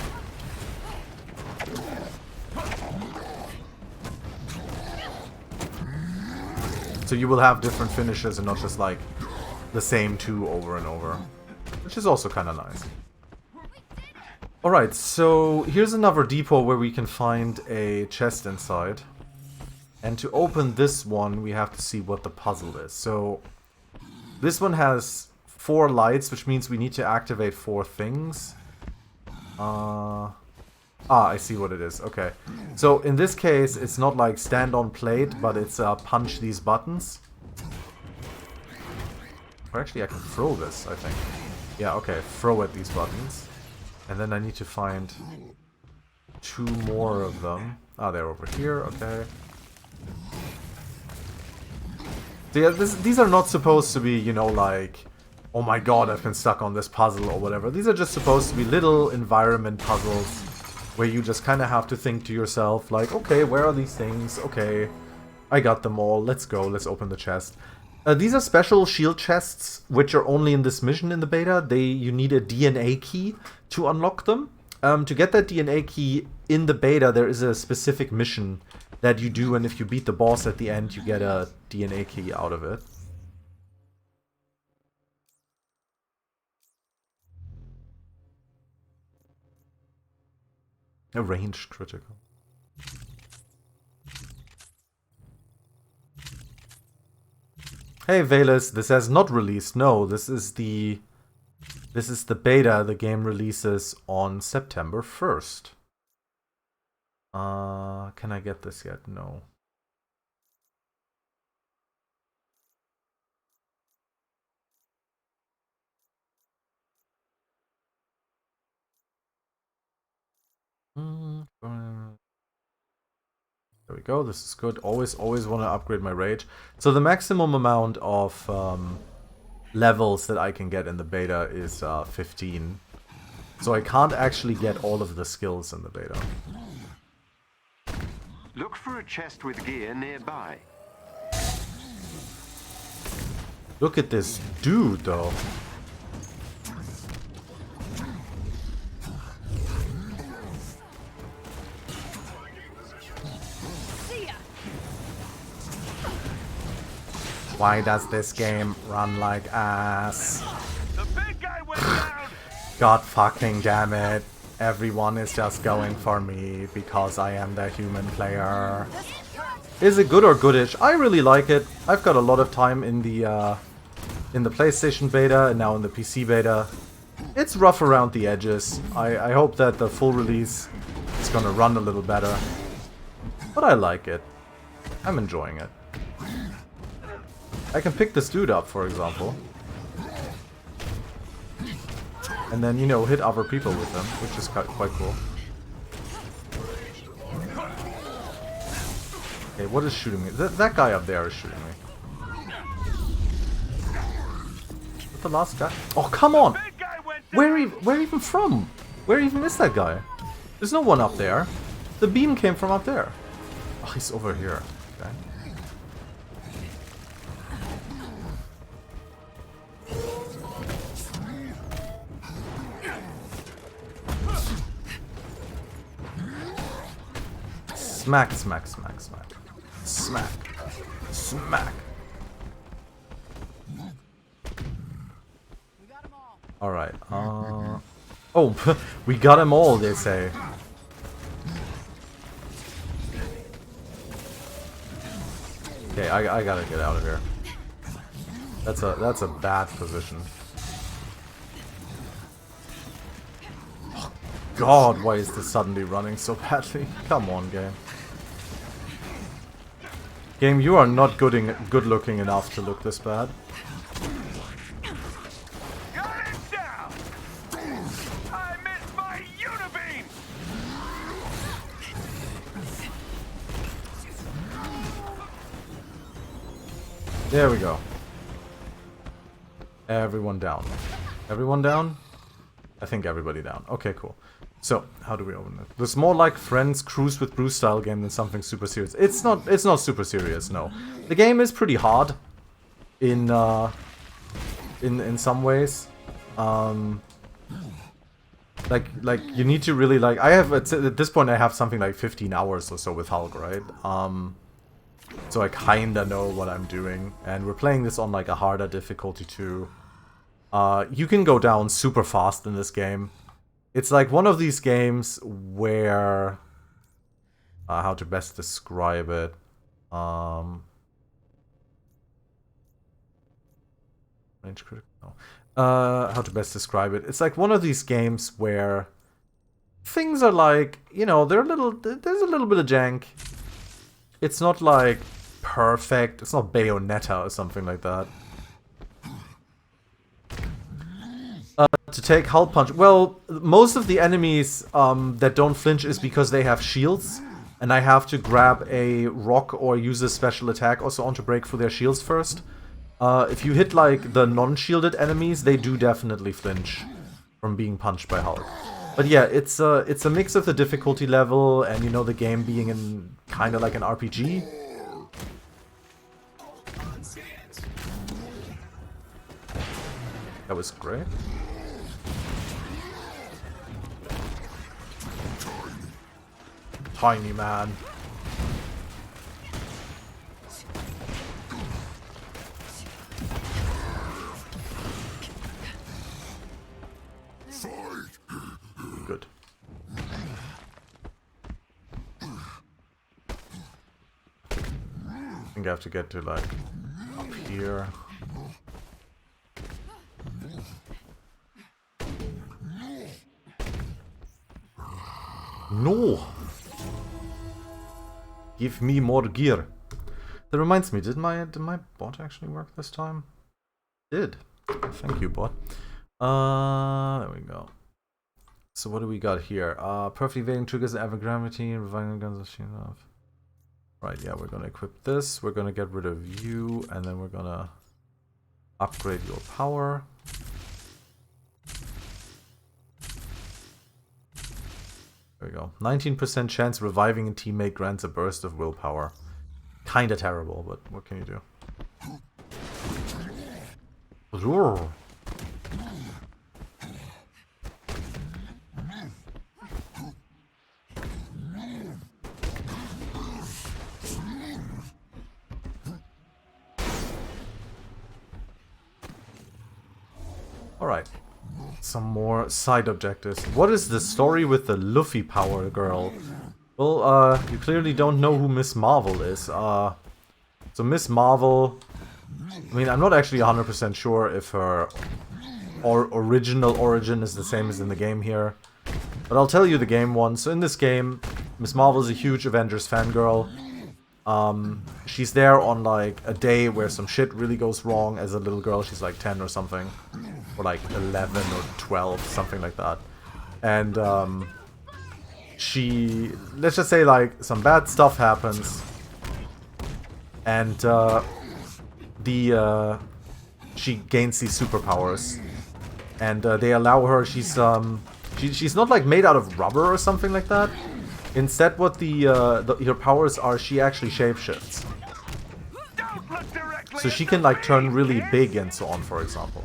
So you will have different finishers and not just like the same 2 over and over, which is also kind of nice. Alright, so here's another depot where we can find a chest inside. And to open this one, we have to see what the puzzle is. So this one has 4 lights, which means we need to activate 4 things. I see what it is. Okay. So in this case, it's not like stand on plate, but it's punch these buttons. Or actually, I can throw this, I think. Yeah, okay. Throw at these buttons. And then I need to find 2 more of them. Ah, they're over here. Okay. So yeah, these are not supposed to be, you know, like, oh my god, I've been stuck on this puzzle or whatever. These are just supposed to be little environment puzzles where you just kind of have to think to yourself, like, okay, where are these things? Okay, I got them all. Let's go. Let's open the chest. These are special shield chests, which are only in this mission in the beta. You need a DNA key to unlock them. To get that DNA key in the beta, there is a specific mission that you do, and if you beat the boss at the end, you get a DNA key out of it. A ranged critical. Hey Velas, this has not released. No, this is the beta. The game releases on September 1st. Can I get this yet? No. There we go. This is good. Always want to upgrade my rage. So the maximum amount of levels that I can get in the beta is 15. So I can't actually get all of the skills in the beta. Look for a chest with gear nearby. Look at this dude, though. Why does this game run like ass? The big guy went down. God fucking damn it. Everyone is just going for me because I am the human player. Is it good or goodish? I really like it. I've got a lot of time in the PlayStation beta and now in the PC beta. It's rough around the edges. I hope that the full release is gonna run a little better. But I like it. I'm enjoying it. I can pick this dude up, for example. And then, you know, hit other people with them, which is quite cool. Okay, what is shooting me? That guy up there is shooting me. What's the last guy? Oh, come on! Where even from? Where even is that guy? There's no one up there. The beam came from up there. Oh, he's over here. Okay. Smack, smack, smack, smack. Smack. Smack. Alright, oh, we got them all, they say. Okay, I gotta get out of here. That's a bad position. Oh, God, why is this suddenly running so badly? Come on, game. Game, you are not good looking enough to look this bad. Got him down. I missed my unibeam. There we go. Everyone down. Everyone down? I think everybody down. Okay, cool. So, how do we open it? This is more like Friends Cruise with Bruce style game than something super serious. It's not super serious, no. The game is pretty hard in some ways. Like you need to really like I have at this point I have something like 15 hours or so with Hulk, right? So I kinda know what I'm doing, and we're playing this on like a harder difficulty too. You can go down super fast in this game. It's like one of these games where... how to best describe it... range critical? No. How to best describe it? It's like one of these games where... things are like, you know, there's a little bit of jank. It's not like perfect. It's not Bayonetta or something like that. To take Hull Punch. Well, most of the enemies that don't flinch is because they have shields. And I have to grab a rock or use a special attack also on to break through their shields first. If you hit like the non-shielded enemies, they do definitely flinch from being punched by Hulk. But yeah, it's a mix of the difficulty level and, you know, the game being in kind of like an RPG. That was great. Tiny man. Good. I think I have to get to like up here. No! Give me more gear. That reminds me, did my bot actually work this time? Did. Thank you, bot. There we go. So what do we got here? Perfect evading triggers and gravity, reviving guns of shield off. Right, yeah, we're gonna equip this. We're gonna get rid of you, and then we're gonna Upgrade your power. There we go. 19% chance reviving a teammate grants a burst of willpower. Kinda terrible, but what can you do? Alright. Some more side objectives. What is the story with the Luffy power girl? Well, you clearly don't know who Miss Marvel is. So Miss Marvel... I mean, I'm not actually 100% sure if her original origin is the same as in the game here. But I'll tell you the game one. So in this game, Miss Marvel is a huge Avengers fangirl. She's there on like a day where some shit really goes wrong as a little girl. She's like 10 or something. Or like 11 or 12, something like that. And she... let's just say like some bad stuff happens. And she gains these superpowers. And they allow her... She's not like made out of rubber or something like that. Instead, what her powers are, she actually shapeshifts. So she can like turn really big and so on, for example.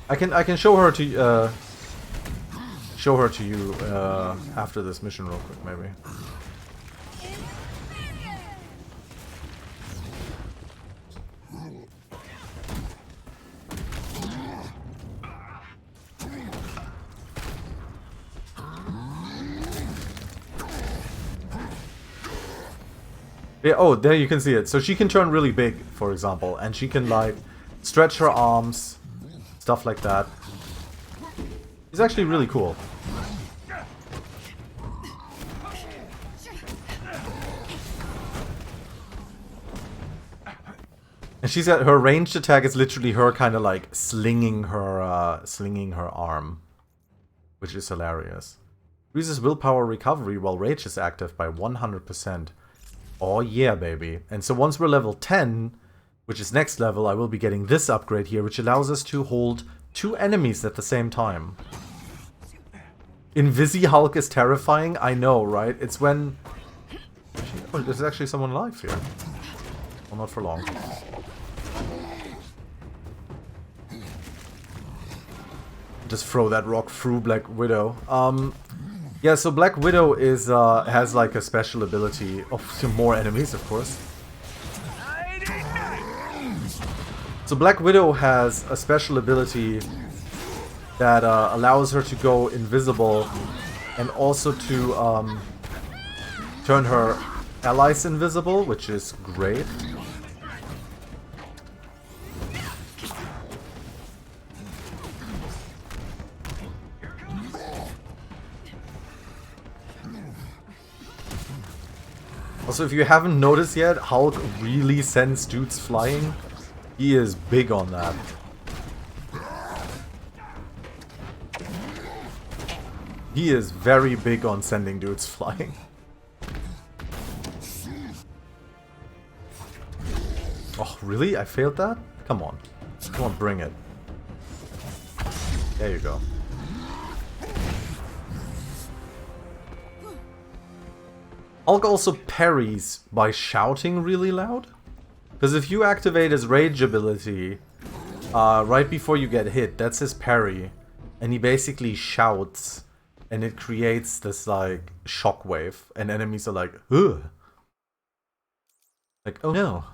I can show her to you after this mission real quick, maybe. Yeah, oh, there you can see it. So she can turn really big, for example, and she can like stretch her arms, stuff like that. It's actually really cool. And she's got her ranged attack is literally her kind of like slinging her arm, which is hilarious. Increases willpower recovery while rage is active by 100%. Oh yeah, baby. And so once we're level 10, which is next level, I will be getting this upgrade here, which allows us to hold 2 enemies at the same time. Invisi Hulk is terrifying, I know, right? It's when... oh, there's actually someone alive here. Well, not for long. Just throw that rock through Black Widow. Yeah, so Black Widow is has like a special ability. Oh, more enemies, of course. So Black Widow has a special ability that allows her to go invisible and also to turn her allies invisible, which is great. Also, if you haven't noticed yet, Hulk really sends dudes flying. He is big on that. He is very big on sending dudes flying. Oh, really? I failed that? Come on. Come on, bring it. There you go. Hulk also parries by shouting really loud. Because if you activate his rage ability right before you get hit, that's his parry. And he basically shouts. And it creates this like shockwave. And enemies are like, ugh. Like, oh no.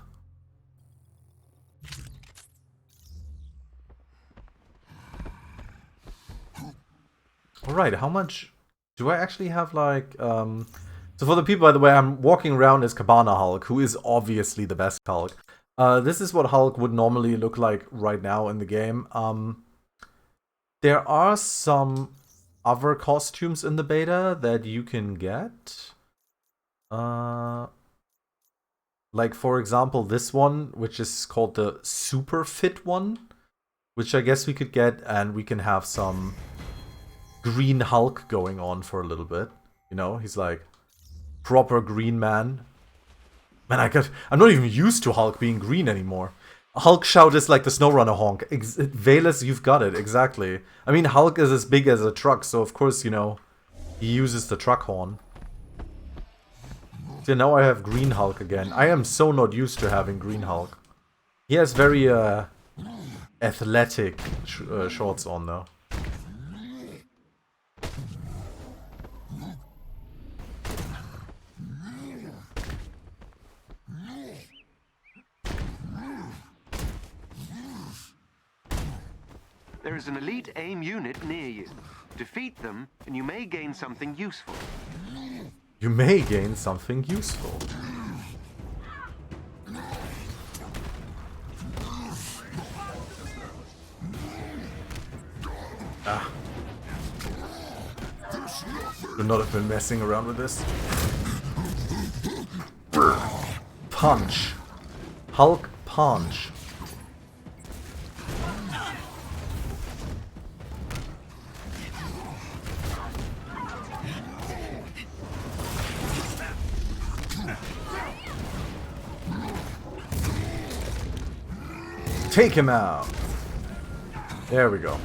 Alright, how much do I actually have like... So for the people, by the way, I'm walking around as Cabana Hulk, who is obviously the best Hulk. This is what Hulk would normally look like right now in the game. There are some other costumes in the beta that you can get. Like, for example, this one, which is called the Super Fit one. Which I guess we could get, and we can have some Green Hulk going on for a little bit. You know, he's like... proper green man. Man, I'm not even used to Hulk being green anymore. Hulk shout is like the SnowRunner honk. Valus, you've got it, exactly. I mean, Hulk is as big as a truck, so of course, you know, he uses the truck horn. So now I have Green Hulk again. I am so not used to having Green Hulk. He has very athletic shorts on though. There is an elite AIM unit near you. Defeat them, and you may gain something useful. You may gain something useful. Ah. Should not have been messing around with this. Punch. Hulk punch. Take him out. There we go.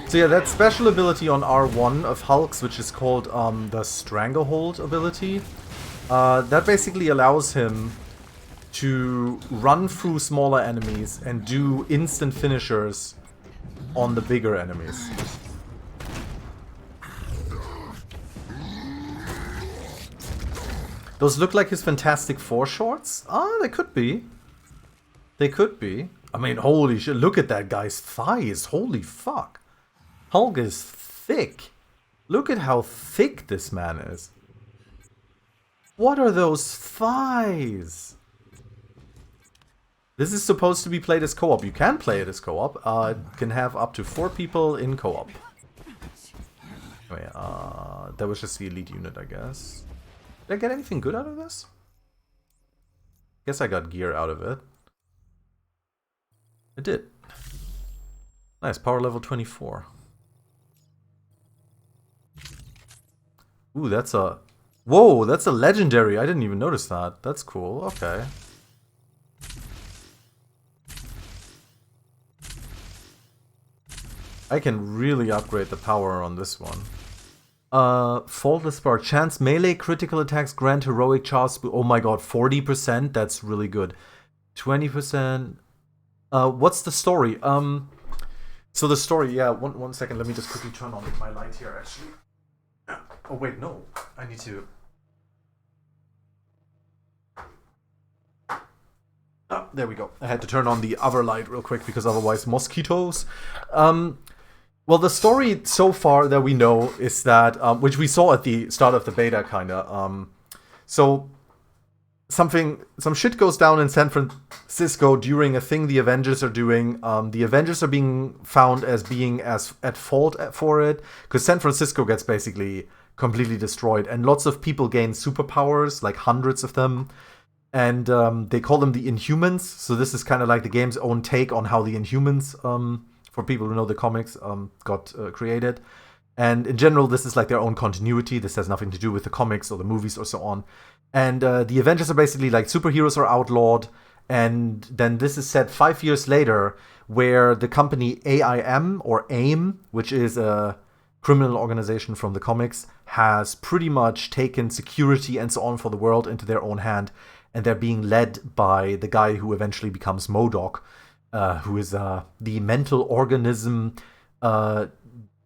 So yeah, that special ability on R1 of Hulk's, which is called the Stranglehold ability, that basically allows him to run through smaller enemies and do instant finishers on the bigger enemies. Those look like his Fantastic Four shorts? Ah, they could be. They could be. I mean, holy shit, look at that guy's thighs. Holy fuck. Hulk is thick. Look at how thick this man is. What are those thighs? This is supposed to be played as co-op. You can play it as co-op. It can have up to 4 people in co-op. Anyway, that was just the elite unit, I guess. Did I get anything good out of this? Guess I got gear out of it. I did. Nice, power level 24. Ooh, that's a... Whoa, that's a legendary. I didn't even notice that. That's cool, okay. I can really upgrade the power on this one. Faultless Spark. Chance melee critical attacks grant heroic charge. Oh my god, 40%? That's really good. 20%... what's the story? So the story, yeah, one second, let me just quickly turn on my light here, actually. Oh, wait, no. I need to... Oh, there we go. I had to turn on the other light real quick, because otherwise mosquitoes. Well, the story so far that we know is that, which we saw at the start of the beta, kinda, so... Some shit goes down in San Francisco during a thing the Avengers are doing. The Avengers are being found as being at fault for it, because San Francisco gets basically completely destroyed, and lots of people gain superpowers, like hundreds of them, and they call them the Inhumans. So this is kind of like the game's own take on how the Inhumans, for people who know the comics, got created. And in general, this is like their own continuity. This has nothing to do with the comics or the movies or so on. And the Avengers are basically like superheroes are outlawed. And then this is set 5 years later, where the company AIM, or AIM, which is a criminal organization from the comics, has pretty much taken security and so on for the world into their own hand. And they're being led by the guy who eventually becomes MODOK, who is the mental organism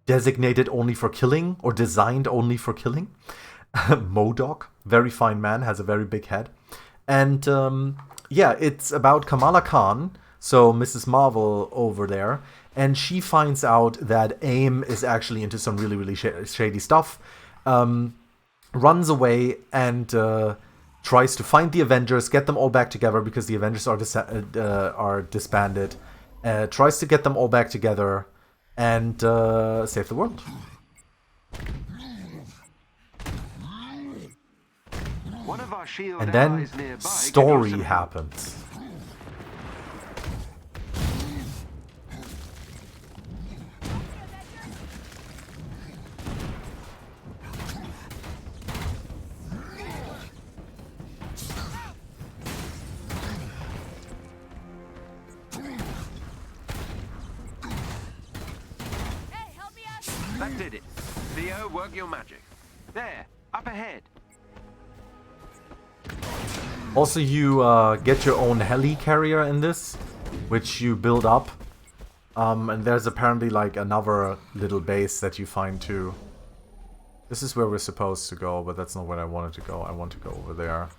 designated only for killing, or designed only for killing. MODOK, very fine man, has a very big head. And yeah, it's about Kamala Khan, so Mrs. Marvel over there, and she finds out that AIM is actually into some really, really shady stuff, runs away and tries to find the Avengers, get them all back together, because the Avengers are disbanded, tries to get them all back together, and save the world. One of our shield And then allies nearby story can use some help. happens. That did it. Theo, work your magic. There, up ahead. Also, you get your own heli carrier in this, which you build up. And there's apparently like another little base that you find too. This is where we're supposed to go, but that's not where I wanted to go. I want to go over there.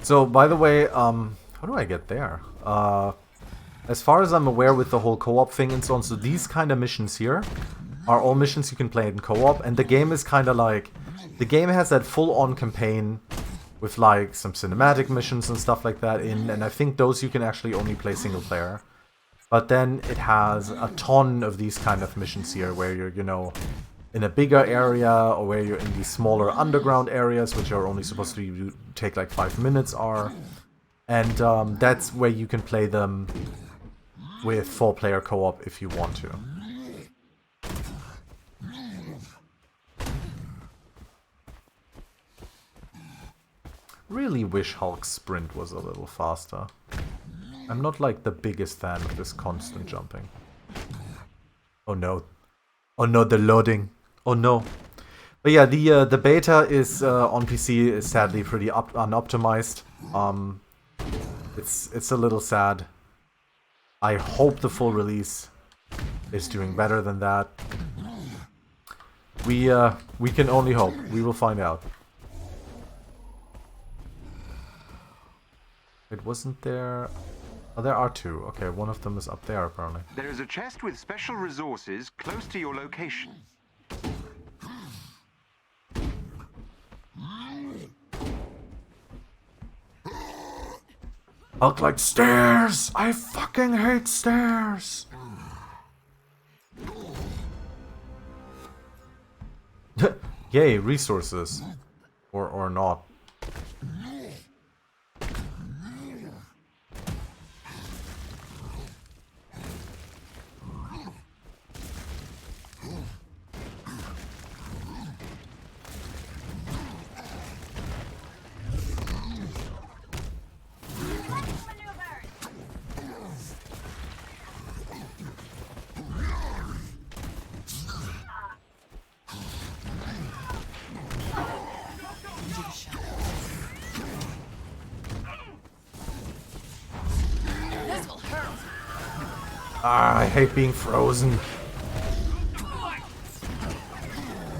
So, by the way, how do I get there? As far as I'm aware with the whole co-op thing and so on, so these kind of missions here are all missions you can play in co-op, and the game is kind of like... The game has that full-on campaign with like some cinematic missions and stuff like that in, and I think those you can actually only play single player. But then it has a ton of these kind of missions here where you're, you know, in a bigger area, or where you're in these smaller underground areas, which are only supposed to take like 5 minutes are. And that's where you can play them with 4-player co-op if you want to. Really wish Hulk's sprint was a little faster. I'm not like the biggest fan of this constant jumping. Oh no. Oh no, the loading. Oh no. But yeah, the beta is on PC is sadly pretty unoptimized. It's a little sad. I hope the full release is doing better than that. We can only hope. We will find out. It wasn't there... Oh, there are 2. Okay, one of them is up there, apparently. There is a chest with special resources close to your location. Hulk like stairs! I fucking hate stairs! Yay, resources. Or not. Ah, I hate being frozen.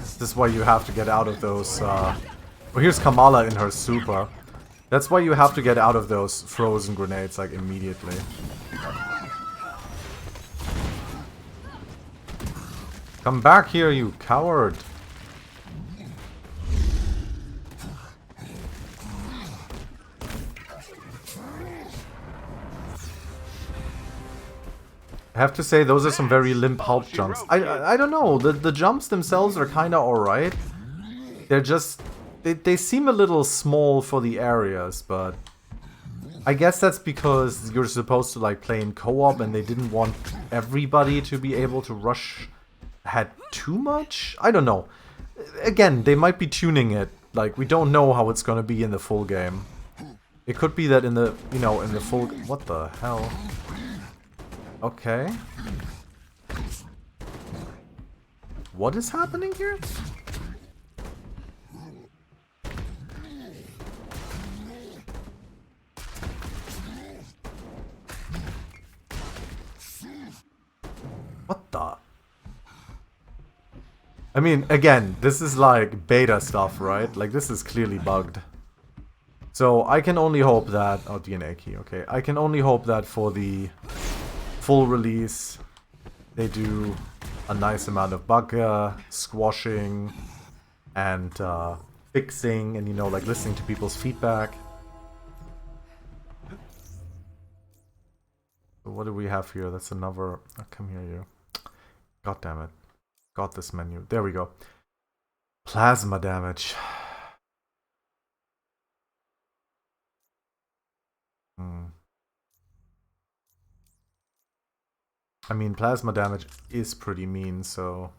This is why you have to get out of those, Well, here's Kamala in her super. That's why you have to get out of those frozen grenades, like, immediately. Come back here, you coward! I have to say, those are some very limp Hulk jumps. I don't know, the jumps themselves are kinda alright. They're just... They seem a little small for the areas, but... I guess that's because you're supposed to like play in co-op and they didn't want everybody to be able to rush ahead too much? I don't know. Again, they might be tuning it. Like, we don't know how it's gonna be in the full game. It could be that in the, you know, in the full... What the hell? Okay. What is happening here? What the? I mean, again, this is like beta stuff, right? Like, this is clearly bugged. So, I can only hope that... Oh, DNA key, okay. I can only hope that for the full release, they do a nice amount of bug squashing and fixing and, you know, like listening to people's feedback. So what do we have here? That's another... Oh, come here, you. God damn it. Got this menu. There we go. Plasma damage. I mean, plasma damage is pretty mean, so...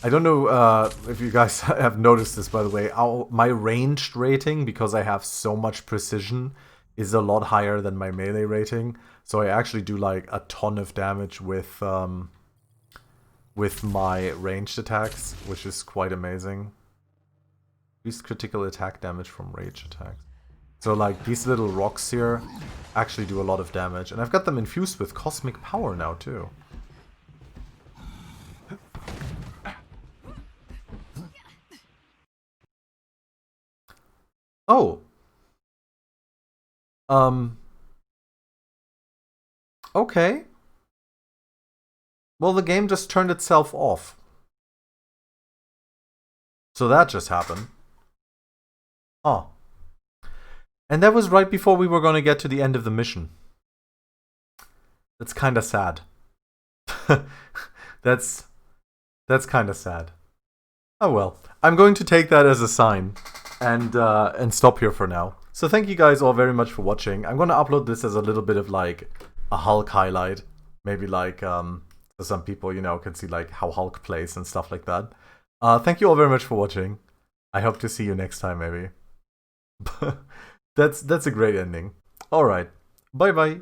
I don't know if you guys have noticed this, by the way. My ranged rating, because I have so much precision, is a lot higher than my melee rating. So I actually do like a ton of damage with my ranged attacks, which is quite amazing. Increased critical attack damage from rage attacks. So like these little rocks here actually do a lot of damage. And I've got them infused with cosmic power now too. Oh. Okay. Well, the game just turned itself off. So that just happened. Oh. And that was right before we were going to get to the end of the mission. That's kind of sad. That's kind of sad. Oh well. I'm going to take that as a sign and stop here for now. So thank you guys all very much for watching. I'm going to upload this as a little bit of like a Hulk highlight. Maybe like so some people, you know, can see like how Hulk plays and stuff like that. Thank you all very much for watching. I hope to see you next time, maybe. That's a great ending. Alright. Bye bye.